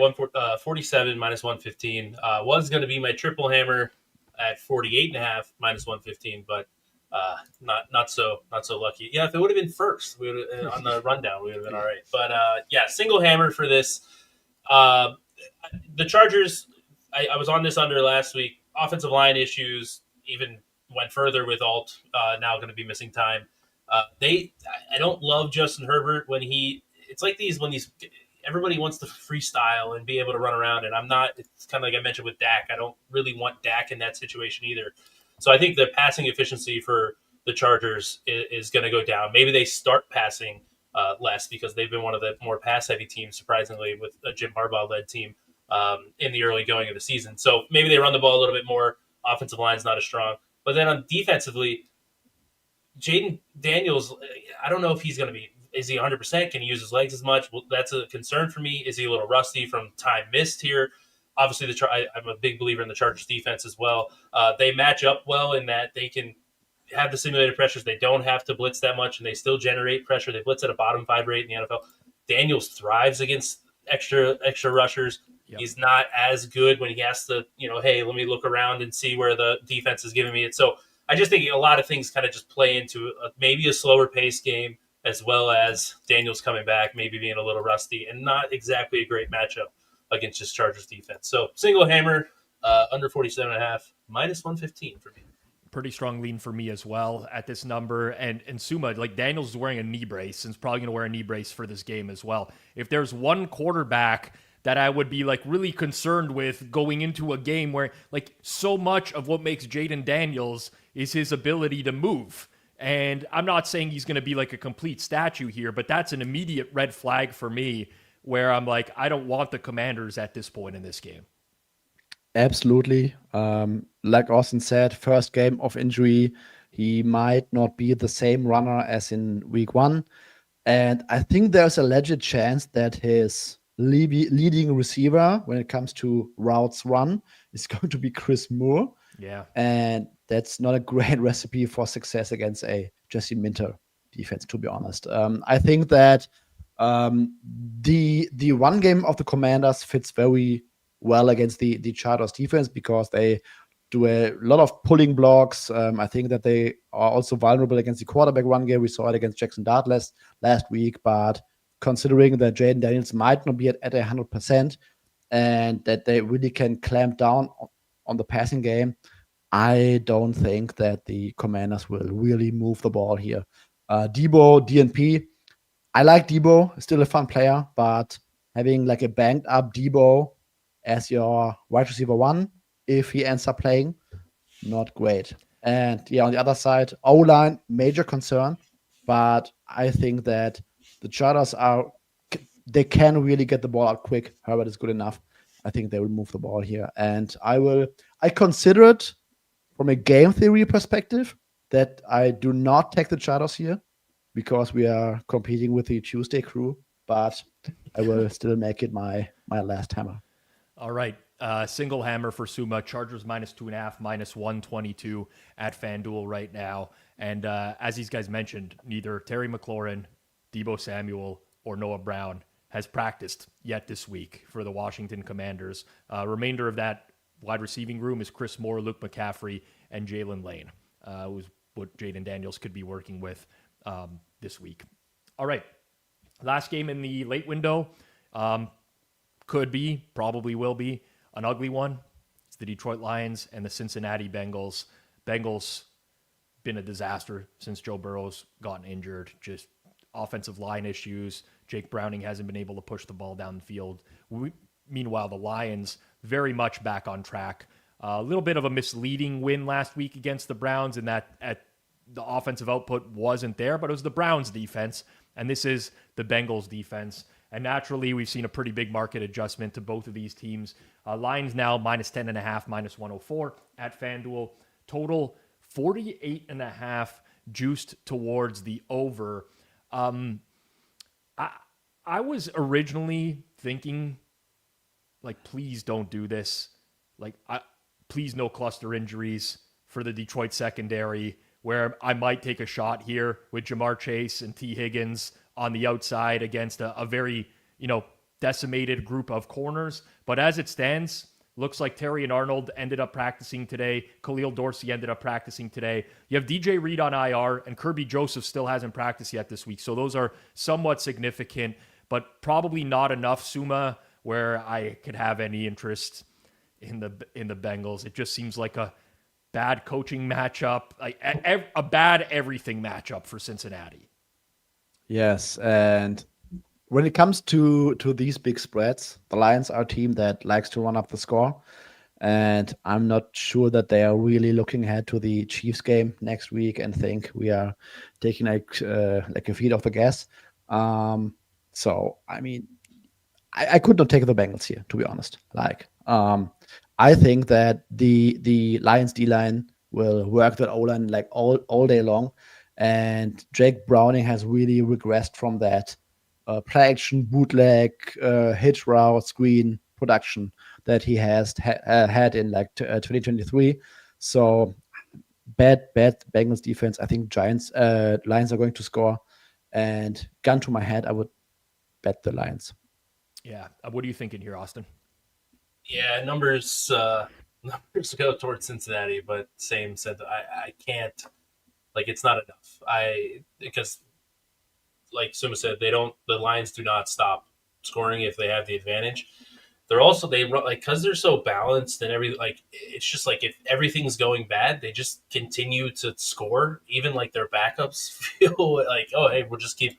47 -115. Was going to be my triple hammer at 48.5 -115, but not so lucky. Yeah, if it would have been first, we would on the rundown, we would have been all right. But single hammer for this. The Chargers, I was on this under last week. Offensive line issues, even went further with Alt now going to be missing time. I don't love Justin Herbert when everybody wants to freestyle and be able to run around, and I'm not. It's kind of like I mentioned with Dak. I don't really want Dak in that situation either. So I think the passing efficiency for the Chargers is going to go down. Maybe they start passing less because they've been one of the more pass-heavy teams, surprisingly, with a Jim Harbaugh-led team in the early going of the season. So maybe they run the ball a little bit more. Offensive line's not as strong. But then on defensively, Jaden Daniels, I don't know if he's going to be – is he 100%? Can he use his legs as much? Well, that's a concern for me. Is he a little rusty from time missed here? Obviously, I'm a big believer in the Chargers defense as well. They match up well in that they can have the simulated pressures. They don't have to blitz that much, and they still generate pressure. They blitz at a bottom 5 rate in the NFL. Daniels thrives against extra rushers. Yep. He's not as good when he has to, hey, let me look around and see where the defense is giving me it. So I just think a lot of things kind of just play into maybe a slower pace game, as well as Daniels coming back, maybe being a little rusty, and not exactly a great matchup against just Chargers defense. So single hammer, under 47.5, -115 for me. Pretty strong lean for me as well at this number. And Suuma, like Daniels is wearing a knee brace and is probably going to wear a knee brace for this game as well. If there's one quarterback that I would be like really concerned with going into a game where like so much of what makes Jaden Daniels is his ability to move. And I'm not saying he's going to be like a complete statue here, but that's an immediate red flag for me where I'm like, I don't want the Commanders at this point in this game. Absolutely. Like Austin said, first game of injury, he might not be the same runner as in week 1. And I think there's a legit chance that his leading receiver when it comes to routes run is going to be Chris Moore. Yeah. And that's not a great recipe for success against a Jesse Minter defense, to be honest. I think that the run game of the Commanders fits very well against the Chargers defense because they do a lot of pulling blocks. I think that they are also vulnerable against the quarterback run game. We saw it against Jackson Dart last week, but considering that Jaden Daniels might not be at 100% and that they really can clamp down on the passing game, I don't think that the Commanders will really move the ball here. Debo, DNP, I like Debo, still a fun player, but having like a banged up Debo as your wide receiver one, if he ends up playing, not great. And yeah, on the other side, O-line, major concern, but I think that the Chargers they can really get the ball out quick. Herbert is good enough. I think they will move the ball here. And I consider it from a game theory perspective that I do not take the Chargers here because we are competing with the Tuesday crew, but I will still make it my last hammer. All right. Single hammer for Suuma. Chargers -2.5, -122 at FanDuel right now. And as these guys mentioned, neither Terry McLaurin, Deebo Samuel, or Noah Brown has practiced yet this week for the Washington Commanders. Remainder of that wide receiving room is Chris Moore, Luke McCaffrey, and Jalen Lane, who's what Jaden Daniels could be working with this week. All right. Last game in the late window. Could be, probably will be, an ugly one. It's the Detroit Lions and the Cincinnati Bengals. Bengals been a disaster since Joe Burrow's gotten injured. Just offensive line issues. Jake Browning hasn't been able to push the ball down the field. Meanwhile, the Lions very much back on track. A little bit of a misleading win last week against the Browns in that the offensive output wasn't there, but it was the Browns defense, and this is the Bengals defense. And naturally, we've seen a pretty big market adjustment to both of these teams. Lions now -10.5, -104 at FanDuel. Total 48.5 juiced towards the over. I was originally thinking, like, please don't do this. Like, please no cluster injuries for the Detroit secondary, where I might take a shot here with Jamar Chase and T. Higgins on the outside against a very, decimated group of corners. But as it stands, looks like Terry and Arnold ended up practicing today. Khalil Dorsey ended up practicing today. You have DJ Reed on IR, and Kirby Joseph still hasn't practiced yet this week. So those are somewhat significant, but probably not enough, Suuma, where I could have any interest in the Bengals. It just seems like a bad coaching matchup, like a bad everything matchup for Cincinnati. Yes, and when it comes to these big spreads, the Lions are a team that likes to run up the score, and I'm not sure that they are really looking ahead to the Chiefs game next week and think we are taking like a feet off the gas. So I mean, I could not take the Bengals here, to be honest. I think that the Lions D-line will work that O-line like all day long. And Jake Browning has really regressed from that play action, bootleg, hitch route, screen production that he has had in 2023. So bad Bengals defense. I think Lions are going to score. And gun to my head, I would bet the Lions. Yeah. What are you thinking here, Austin? Yeah, numbers go towards Cincinnati, but same sense. I can't. It's not enough. Because like Suuma said, the Lions do not stop scoring if they have the advantage. They run because they're so balanced and it's just like if everything's going bad, they just continue to score. Even their backups feel like, oh hey, we'll just keep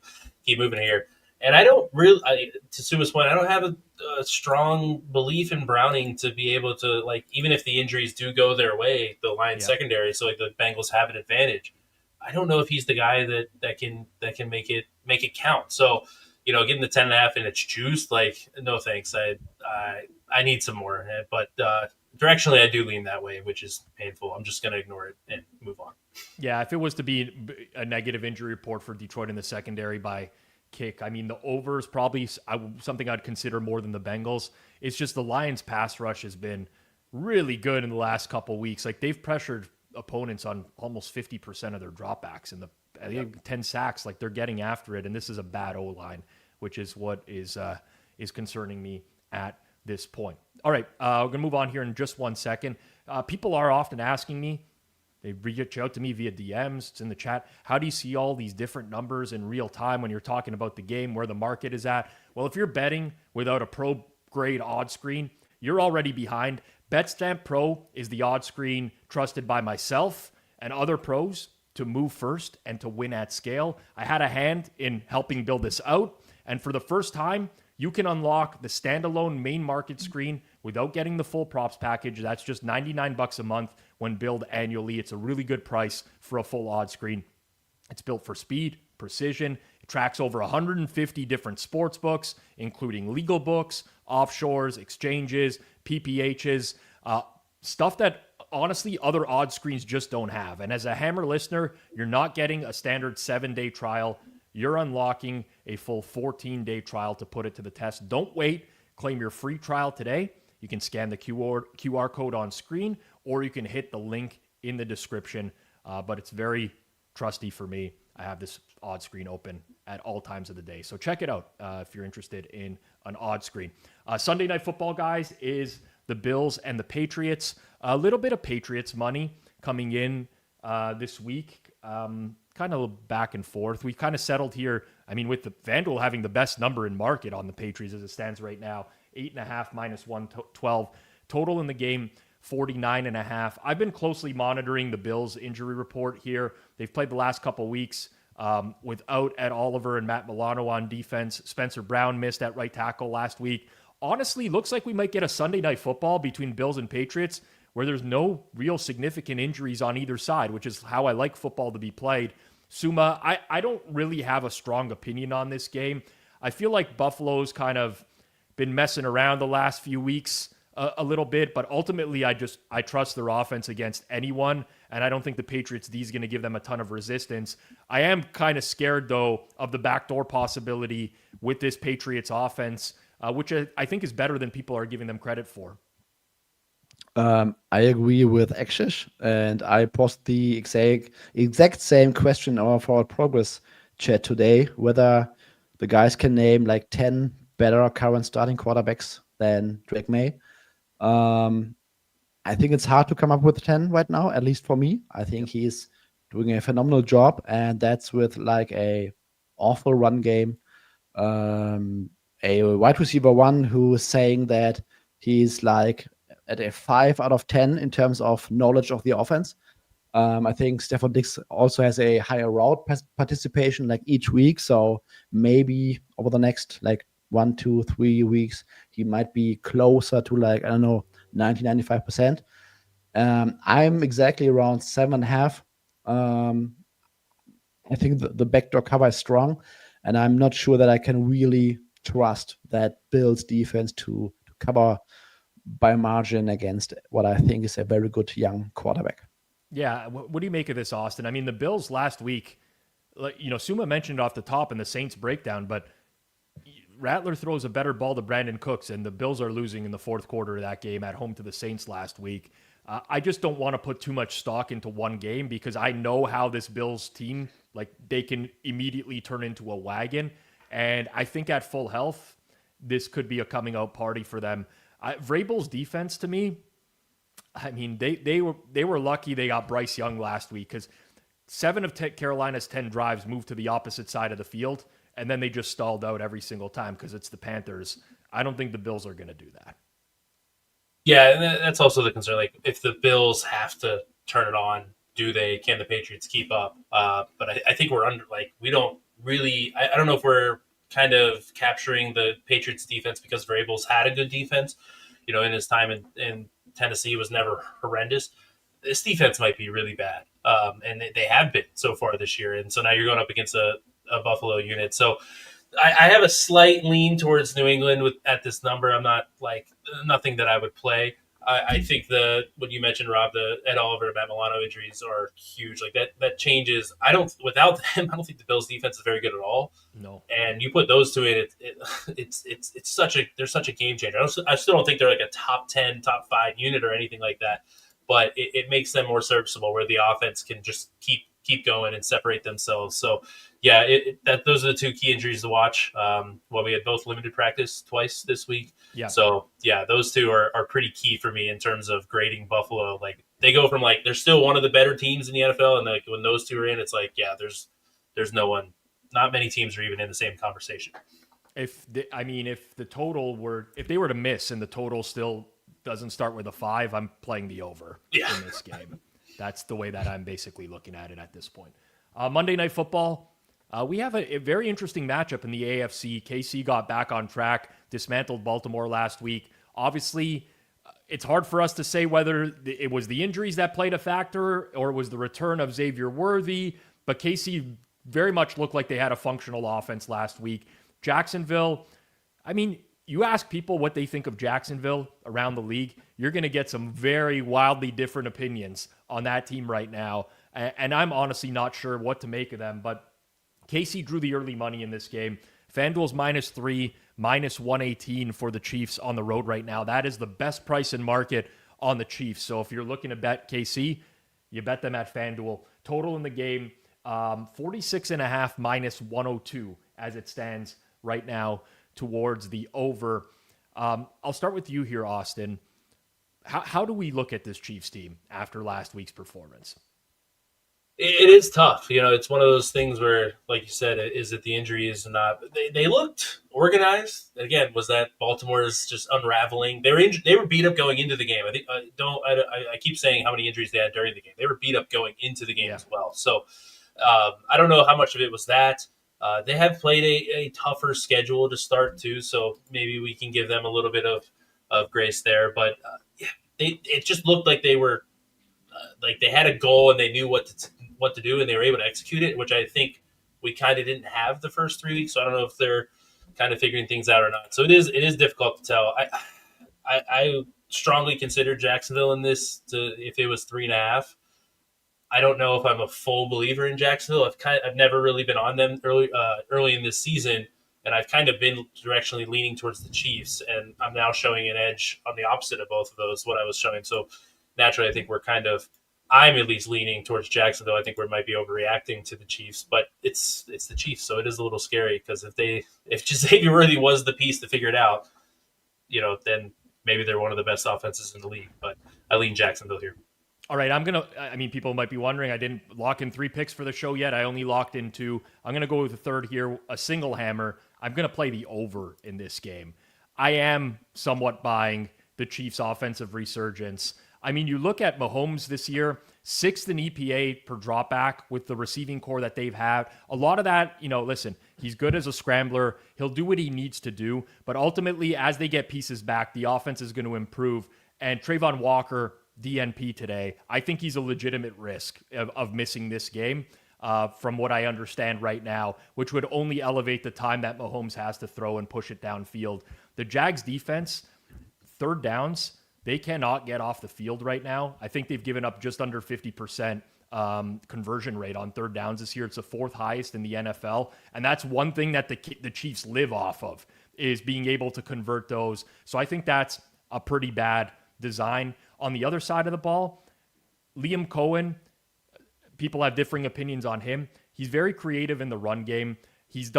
moving here. And I don't really, to Suma's point, I don't have a strong belief in Browning to be able to even if the injuries do go their way, the Lions secondary, so the Bengals have an advantage. I don't know if he's the guy that can make it count. So, getting the 10.5 and it's juiced, no thanks. I need some more. But directionally, I do lean that way, which is painful. I'm just going to ignore it and move on. Yeah, if it was to be a negative injury report for Detroit in the secondary by kick, I mean, the over is probably something I'd consider more than the Bengals. It's just the Lions' pass rush has been really good in the last couple of weeks. They've pressured opponents on almost 50% of their dropbacks and I think 10 sacks. They're getting after it, and this is a bad O-line, which is what is concerning me at this point. All right, we're gonna move on here in just 1 second. People are often asking me, they reach out to me via DMs, it's in the chat, how do you see all these different numbers in real time when you're talking about the game, where the market is at? Well, if you're betting without a pro grade odds screen, you're already behind. BetStamp Pro is the odds screen trusted by myself and other pros to move first and to win at scale. I had a hand in helping build this out. And for the first time, you can unlock the standalone main market screen without getting the full props package. That's just $99 a month when billed annually. It's a really good price for a full odds screen. It's built for speed, precision. It tracks over 150 different sports books, including legal books, offshores, exchanges, PPHs, stuff that honestly other odds screens just don't have. And as a Hammer listener, you're not getting a standard 7-day trial. You're unlocking a full 14-day trial to put it to the test. Don't wait. Claim your free trial today. You can scan the QR code on screen, or you can hit the link in the description. But it's very trusty for me. I have this odd screen open at all times of the day. So check it out if you're interested in an odd screen. Sunday Night Football, guys, is the Bills and the Patriots. A little bit of Patriots money coming in this week. Kind of back and forth. We kind of settled here. I mean, with the FanDuel having the best number in market on the Patriots as it stands right now, 8.5 minus 112. Total in the game, 49.5. I've been closely monitoring the Bills injury report here. They've played the last couple weeks without Ed Oliver and Matt Milano on defense. Spencer Brown missed at right tackle last week. Honestly, looks like we might get a Sunday Night Football between Bills and Patriots where there's no real significant injuries on either side, which is how I like football to be played. Suuma, I don't really have a strong opinion on this game. I feel like Buffalo's kind of been messing around the last few weeks a little bit, but ultimately I trust their offense against anyone, and I don't think the Patriots D is going to give them a ton of resistance. I am kind of scared, though, of the backdoor possibility with this Patriots offense, which I think is better than people are giving them credit for. I agree with Akshish, and I posted the exact same question in our Forward Progress chat today, whether the guys can name like 10 better current starting quarterbacks than Drake May. I think it's hard to come up with 10 right now, at least for me. I think he's doing a phenomenal job, and that's with like a awful run game. A wide receiver one who is saying that he's like at a 5 out of 10 in terms of knowledge of the offense. I think Stephon Diggs also has a higher route participation like each week. So maybe over the next like 1, 2, 3 weeks, he might be closer to like, I don't know, 90-95%. I'm exactly around 7.5. I think the backdoor cover is strong, and I'm not sure that I can really trust that Bills defense to cover by margin against what I think is a very good young quarterback. Yeah. What do you make of this, Austin? I mean, the Bills last week, Suuma mentioned off the top in the Saints breakdown, but Rattler throws a better ball to Brandon Cooks, and the Bills are losing in the fourth quarter of that game at home to the Saints last week. I just don't want to put too much stock into one game because I know how this Bills team, like, they can immediately turn into a wagon. And I think at full health, this could be a coming out party for them. Vrabel's defense, to me, I mean, they were lucky they got Bryce Young last week because 7 of Carolina's 10 drives moved to the opposite side of the field, and then they just stalled out every single time because it's the Panthers. I don't think the Bills are going to do that. Yeah, and that's also the concern. Like, if the Bills have to turn it on, can the Patriots keep up? But I think we're under, like, we don't really, I don't know if we're kind of capturing the Patriots defense because Vrabel's had a good defense, in his time in Tennessee was never horrendous. This defense might be really bad. And they have been so far this year. And so now you're going up against a Buffalo unit. So I have a slight lean towards New England at this number. I'm not like nothing that I would play. I think what you mentioned, Rob, the Ed Oliver and Matt Milano injuries are huge. Like that changes. Without them, I don't think the Bills defense is very good at all. No. And you put those two in, it's such a game changer. I still don't think they're like a top 10, top 5 unit or anything like that. But it makes them more serviceable where the offense can just keep going and separate themselves. So yeah, those are the two key injuries to watch. We had both limited practice twice this week. Yeah. So yeah, those two are pretty key for me in terms of grading Buffalo. Like they go from like they're still one of the better teams in the NFL, and like when those two are in, it's like there's no one, not many teams are even in the same conversation. If they were to miss and the total still doesn't start with a 5, I'm playing the over in this game. That's the way that I'm basically looking at it at this point. Monday Night Football, we have a very interesting matchup in the AFC. KC got back on track, dismantled Baltimore last week. Obviously, it's hard for us to say whether it was the injuries that played a factor or it was the return of Xavier Worthy, but KC very much looked like they had a functional offense last week. Jacksonville, I mean, you ask people what they think of Jacksonville around the league, you're going to get some very wildly different opinions on that team right now. And I'm honestly not sure what to make of them, but KC drew the early money in this game. FanDuel's -3, -118 for the Chiefs on the road right now. That is the best price in market on the Chiefs. So if you're looking to bet KC, you bet them at FanDuel. Total in the game, 46.5 -102 as it stands right now towards the over. I'll start with you here, Austin. How do we look at this Chiefs team after last week's performance? It is tough. It's one of those things where, like you said, is it the injury is not. They looked organized. Again, was that Baltimore is just unraveling? They were injured, they were beat up going into the game. I think I keep saying how many injuries they had during the game. They were beat up going into the game as well. So I don't know how much of it was that. They have played a tougher schedule to start too, so maybe we can give them a little bit of grace there. But it just looked like they were like they had a goal and they knew what to do, and they were able to execute it, which I think we kind of didn't have the first 3 weeks. So I don't know if they're kind of figuring things out or not. So it is difficult to tell. I strongly consider Jacksonville in this if it was 3.5. I don't know if I'm a full believer in Jacksonville. I've never really been on them early in this season, and I've kind of been directionally leaning towards the Chiefs, and I'm now showing an edge on the opposite of both of those, what I was showing. So naturally, I think I'm at least leaning towards Jacksonville. I think we might be overreacting to the Chiefs, but it's the Chiefs, so it is a little scary because if Xavier Worthy was the piece to figure it out, then maybe they're one of the best offenses in the league. But I lean Jacksonville here. All right, people might be wondering, I didn't lock in 3 picks for the show yet. I only locked in 2. I'm going to go with the third here, a single hammer. I'm going to play the over in this game. I am somewhat buying the Chiefs' offensive resurgence. I mean, you look at Mahomes this year, 6th in EPA per dropback with the receiving core that they've had. A lot of that, listen, he's good as a scrambler. He'll do what he needs to do. But ultimately, as they get pieces back, the offense is going to improve. And Trayvon Walker, DNP today, I think he's a legitimate risk of missing this game from what I understand right now, which would only elevate the time that Mahomes has to throw and push it downfield. The Jags defense, third downs, they cannot get off the field right now. I think they've given up just under 50% conversion rate on third downs this year. It's the 4th highest in the NFL. And that's one thing that the Chiefs live off of, is being able to convert those. So I think that's a pretty bad design. On the other side of the ball, Liam Cohen, people have differing opinions on him. He's very creative in the run game. He's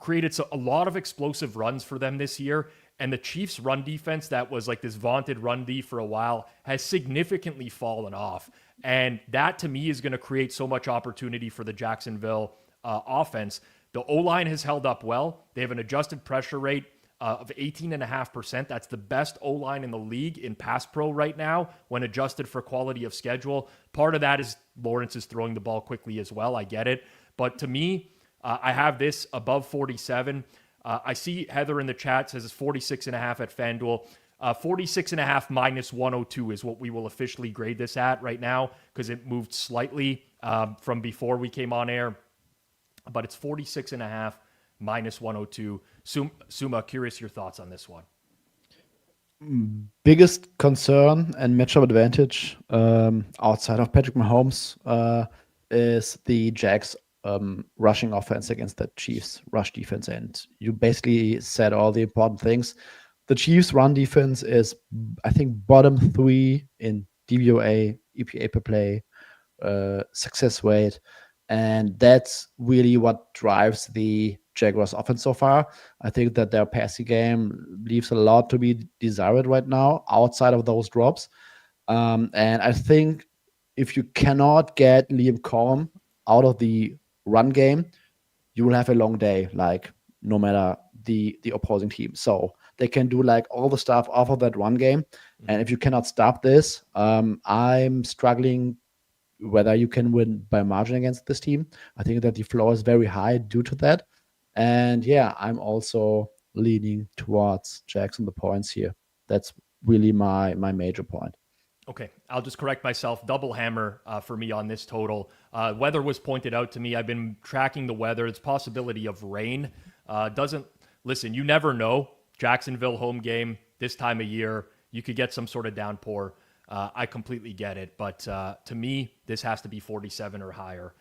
created a lot of explosive runs for them this year. And the Chiefs' run defense, that was like this vaunted run D for a while, has significantly fallen off. And that, to me, is going to create so much opportunity for the Jacksonville offense. The O-line has held up well. They have an adjusted pressure rate of 18.5%. That's the best O-line in the league in pass pro right now when adjusted for quality of schedule. Part of that is Lawrence is throwing the ball quickly as well. I get it. But to me, I have this above 47. I see Heather in the chat says it's 46.5 at FanDuel. 46.5 -102 is what we will officially grade this at right now because it moved slightly from before we came on air. But it's 46.5 -102. Suuma, curious your thoughts on this one. Biggest concern and matchup advantage outside of Patrick Mahomes is the Jags rushing offense against the Chiefs rush defense. And you basically said all the important things. The Chiefs run defense is, I think, bottom 3 in DVOA, EPA per play, success rate. And that's really what drives the Jaguars offense so far. I think that their passing game leaves a lot to be desired right now outside of those drops. And I think if you cannot get Liam Cohen out of the run game, you will have a long day, like no matter the opposing team. So they can do like all the stuff off of that one game. And if you cannot stop this, I'm struggling whether you can win by margin against this team. I think that the floor is very high due to that. And yeah, I'm also leaning towards Jackson the points here. That's really my major point. Okay, I'll just correct myself. Double hammer for me on this total. Weather was pointed out to me. I've been tracking the weather. It's possibility of rain. Listen, you never know. Jacksonville home game this time of year, you could get some sort of downpour. I completely get it. But to me, this has to be 47 or higher,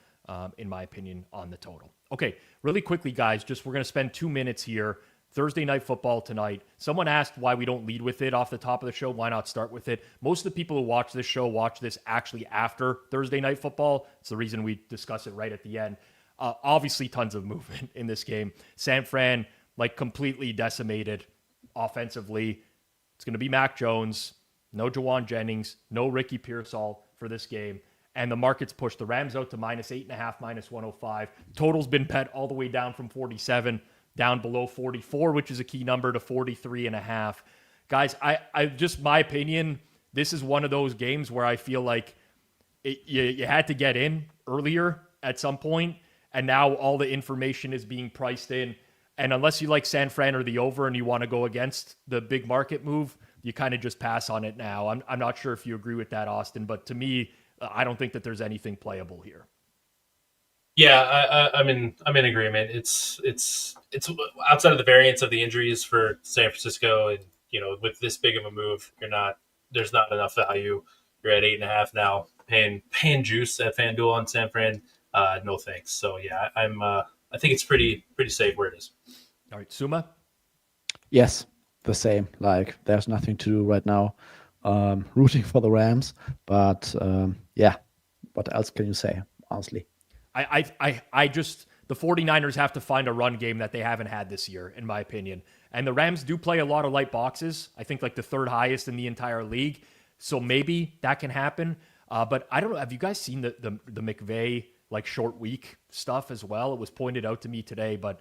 in my opinion, on the total. Okay, really quickly, guys, we're going to spend 2 minutes here. Thursday Night Football tonight. Someone asked why we don't lead with it off the top of the show. Why not start with it? Most of the people who watch this show watch this actually after Thursday Night Football. It's the reason we discuss it right at the end. Obviously, tons of movement in this game. San Fran, completely decimated offensively. It's going to be Mac Jones, no Jawan Jennings, no Ricky Pearsall for this game. And the market's pushed the Rams out to -8.5, -105. Total's been bet all the way down from 47 down below 44, which is a key number, to 43.5. Guys, I just, my opinion, this is one of those games where I feel like you had to get in earlier at some point, and now all the information is being priced in. And unless you like San Fran or the over and you want to go against the big market move, you kind of just pass on it now. I'm not sure if you agree with that, Austin, but to me, I don't think that there's anything playable here. Yeah, I'm in agreement. It's outside of the variance of the injuries for San Francisco, and with this big of a move, there's not enough value. You're at 8.5 now, paying juice at FanDuel on San Fran. No thanks. So yeah, I think it's pretty safe where it is. All right, Suuma. Yes, the same. There's nothing to do right now. Rooting for the Rams, but yeah, what else can you say, honestly? I just, the 49ers have to find a run game that they haven't had this year, in my opinion. And the Rams do play a lot of light boxes. I think the third highest in the entire league. So maybe that can happen. But I don't know. Have you guys seen the McVay short week stuff as well? It was pointed out to me today, but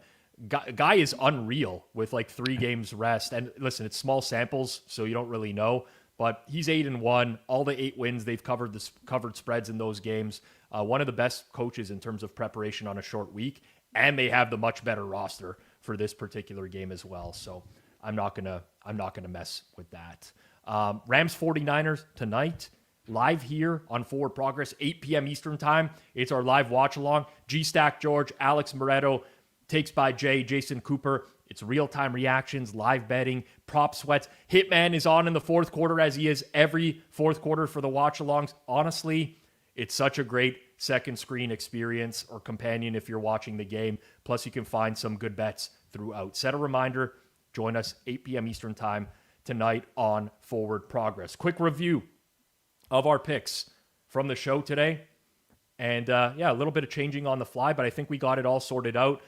guy is unreal with 3 games rest. And listen, it's small samples, so you don't really know. But he's 8-1. All the 8 wins, they've covered spreads in those games. One of the best coaches in terms of preparation on a short week, and they have the much better roster for this particular game as well. So I'm not gonna mess with that. Rams 49ers tonight, live here on Forward Progress, 8 p.m. Eastern time. It's our live watch along. G-Stack George, Alex Moretto, Takes by Jay, Jason Cooper. It's real-time reactions, live betting, prop sweats. Hitman is on in the fourth quarter, as he is every fourth quarter for the watch-alongs. Honestly, it's such a great second screen experience or companion if you're watching the game. Plus, you can find some good bets throughout. Set a reminder. Join us 8 p.m. Eastern time tonight on Forward Progress. Quick review of our picks from the show today. And a little bit of changing on the fly, but I think we got it all sorted out.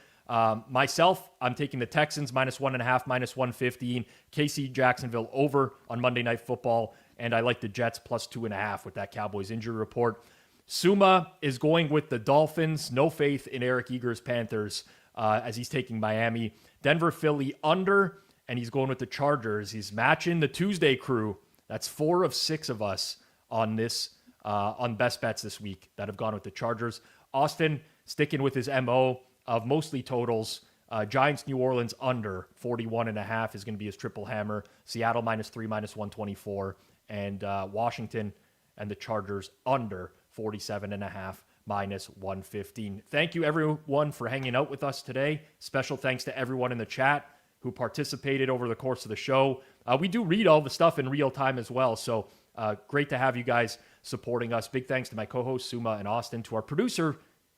Myself, I'm taking the Texans -1.5, -115. KC Jacksonville over on Monday Night Football. And I like the Jets +2.5 with that Cowboys injury report. Suuma is going with the Dolphins. No faith in Eric Eager's Panthers as he's taking Miami. Denver, Philly under, and he's going with the Chargers. He's matching the Tuesday crew. That's 4 of 6 of us on this on best bets this week that have gone with the Chargers. Austin sticking with his MO of mostly totals. Giants, New Orleans under 41.5 is going to be his triple hammer. Seattle -3, -124. And Washington and the Chargers under 47.5, -115. Thank you, everyone, for hanging out with us today. Special thanks to everyone in the chat who participated over the course of the show. We do read all the stuff in real time as well, so great to have you guys supporting us. Big thanks to my co-hosts, Suuma and Austin, to our producer,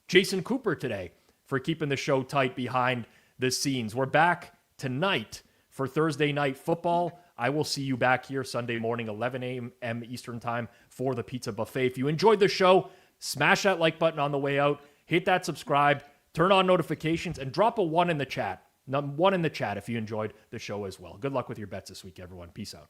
Jason Cooper, today for keeping the show tight behind the scenes. We're back tonight for Thursday Night Football. I will see you back here Sunday morning, 11 a.m. Eastern time for the Pizza Buffet. If you enjoyed the show, smash that like button on the way out, hit that subscribe, turn on notifications, and drop a 1 in the chat. 1 in the chat if you enjoyed the show as well. Good luck with your bets this week, everyone. Peace out.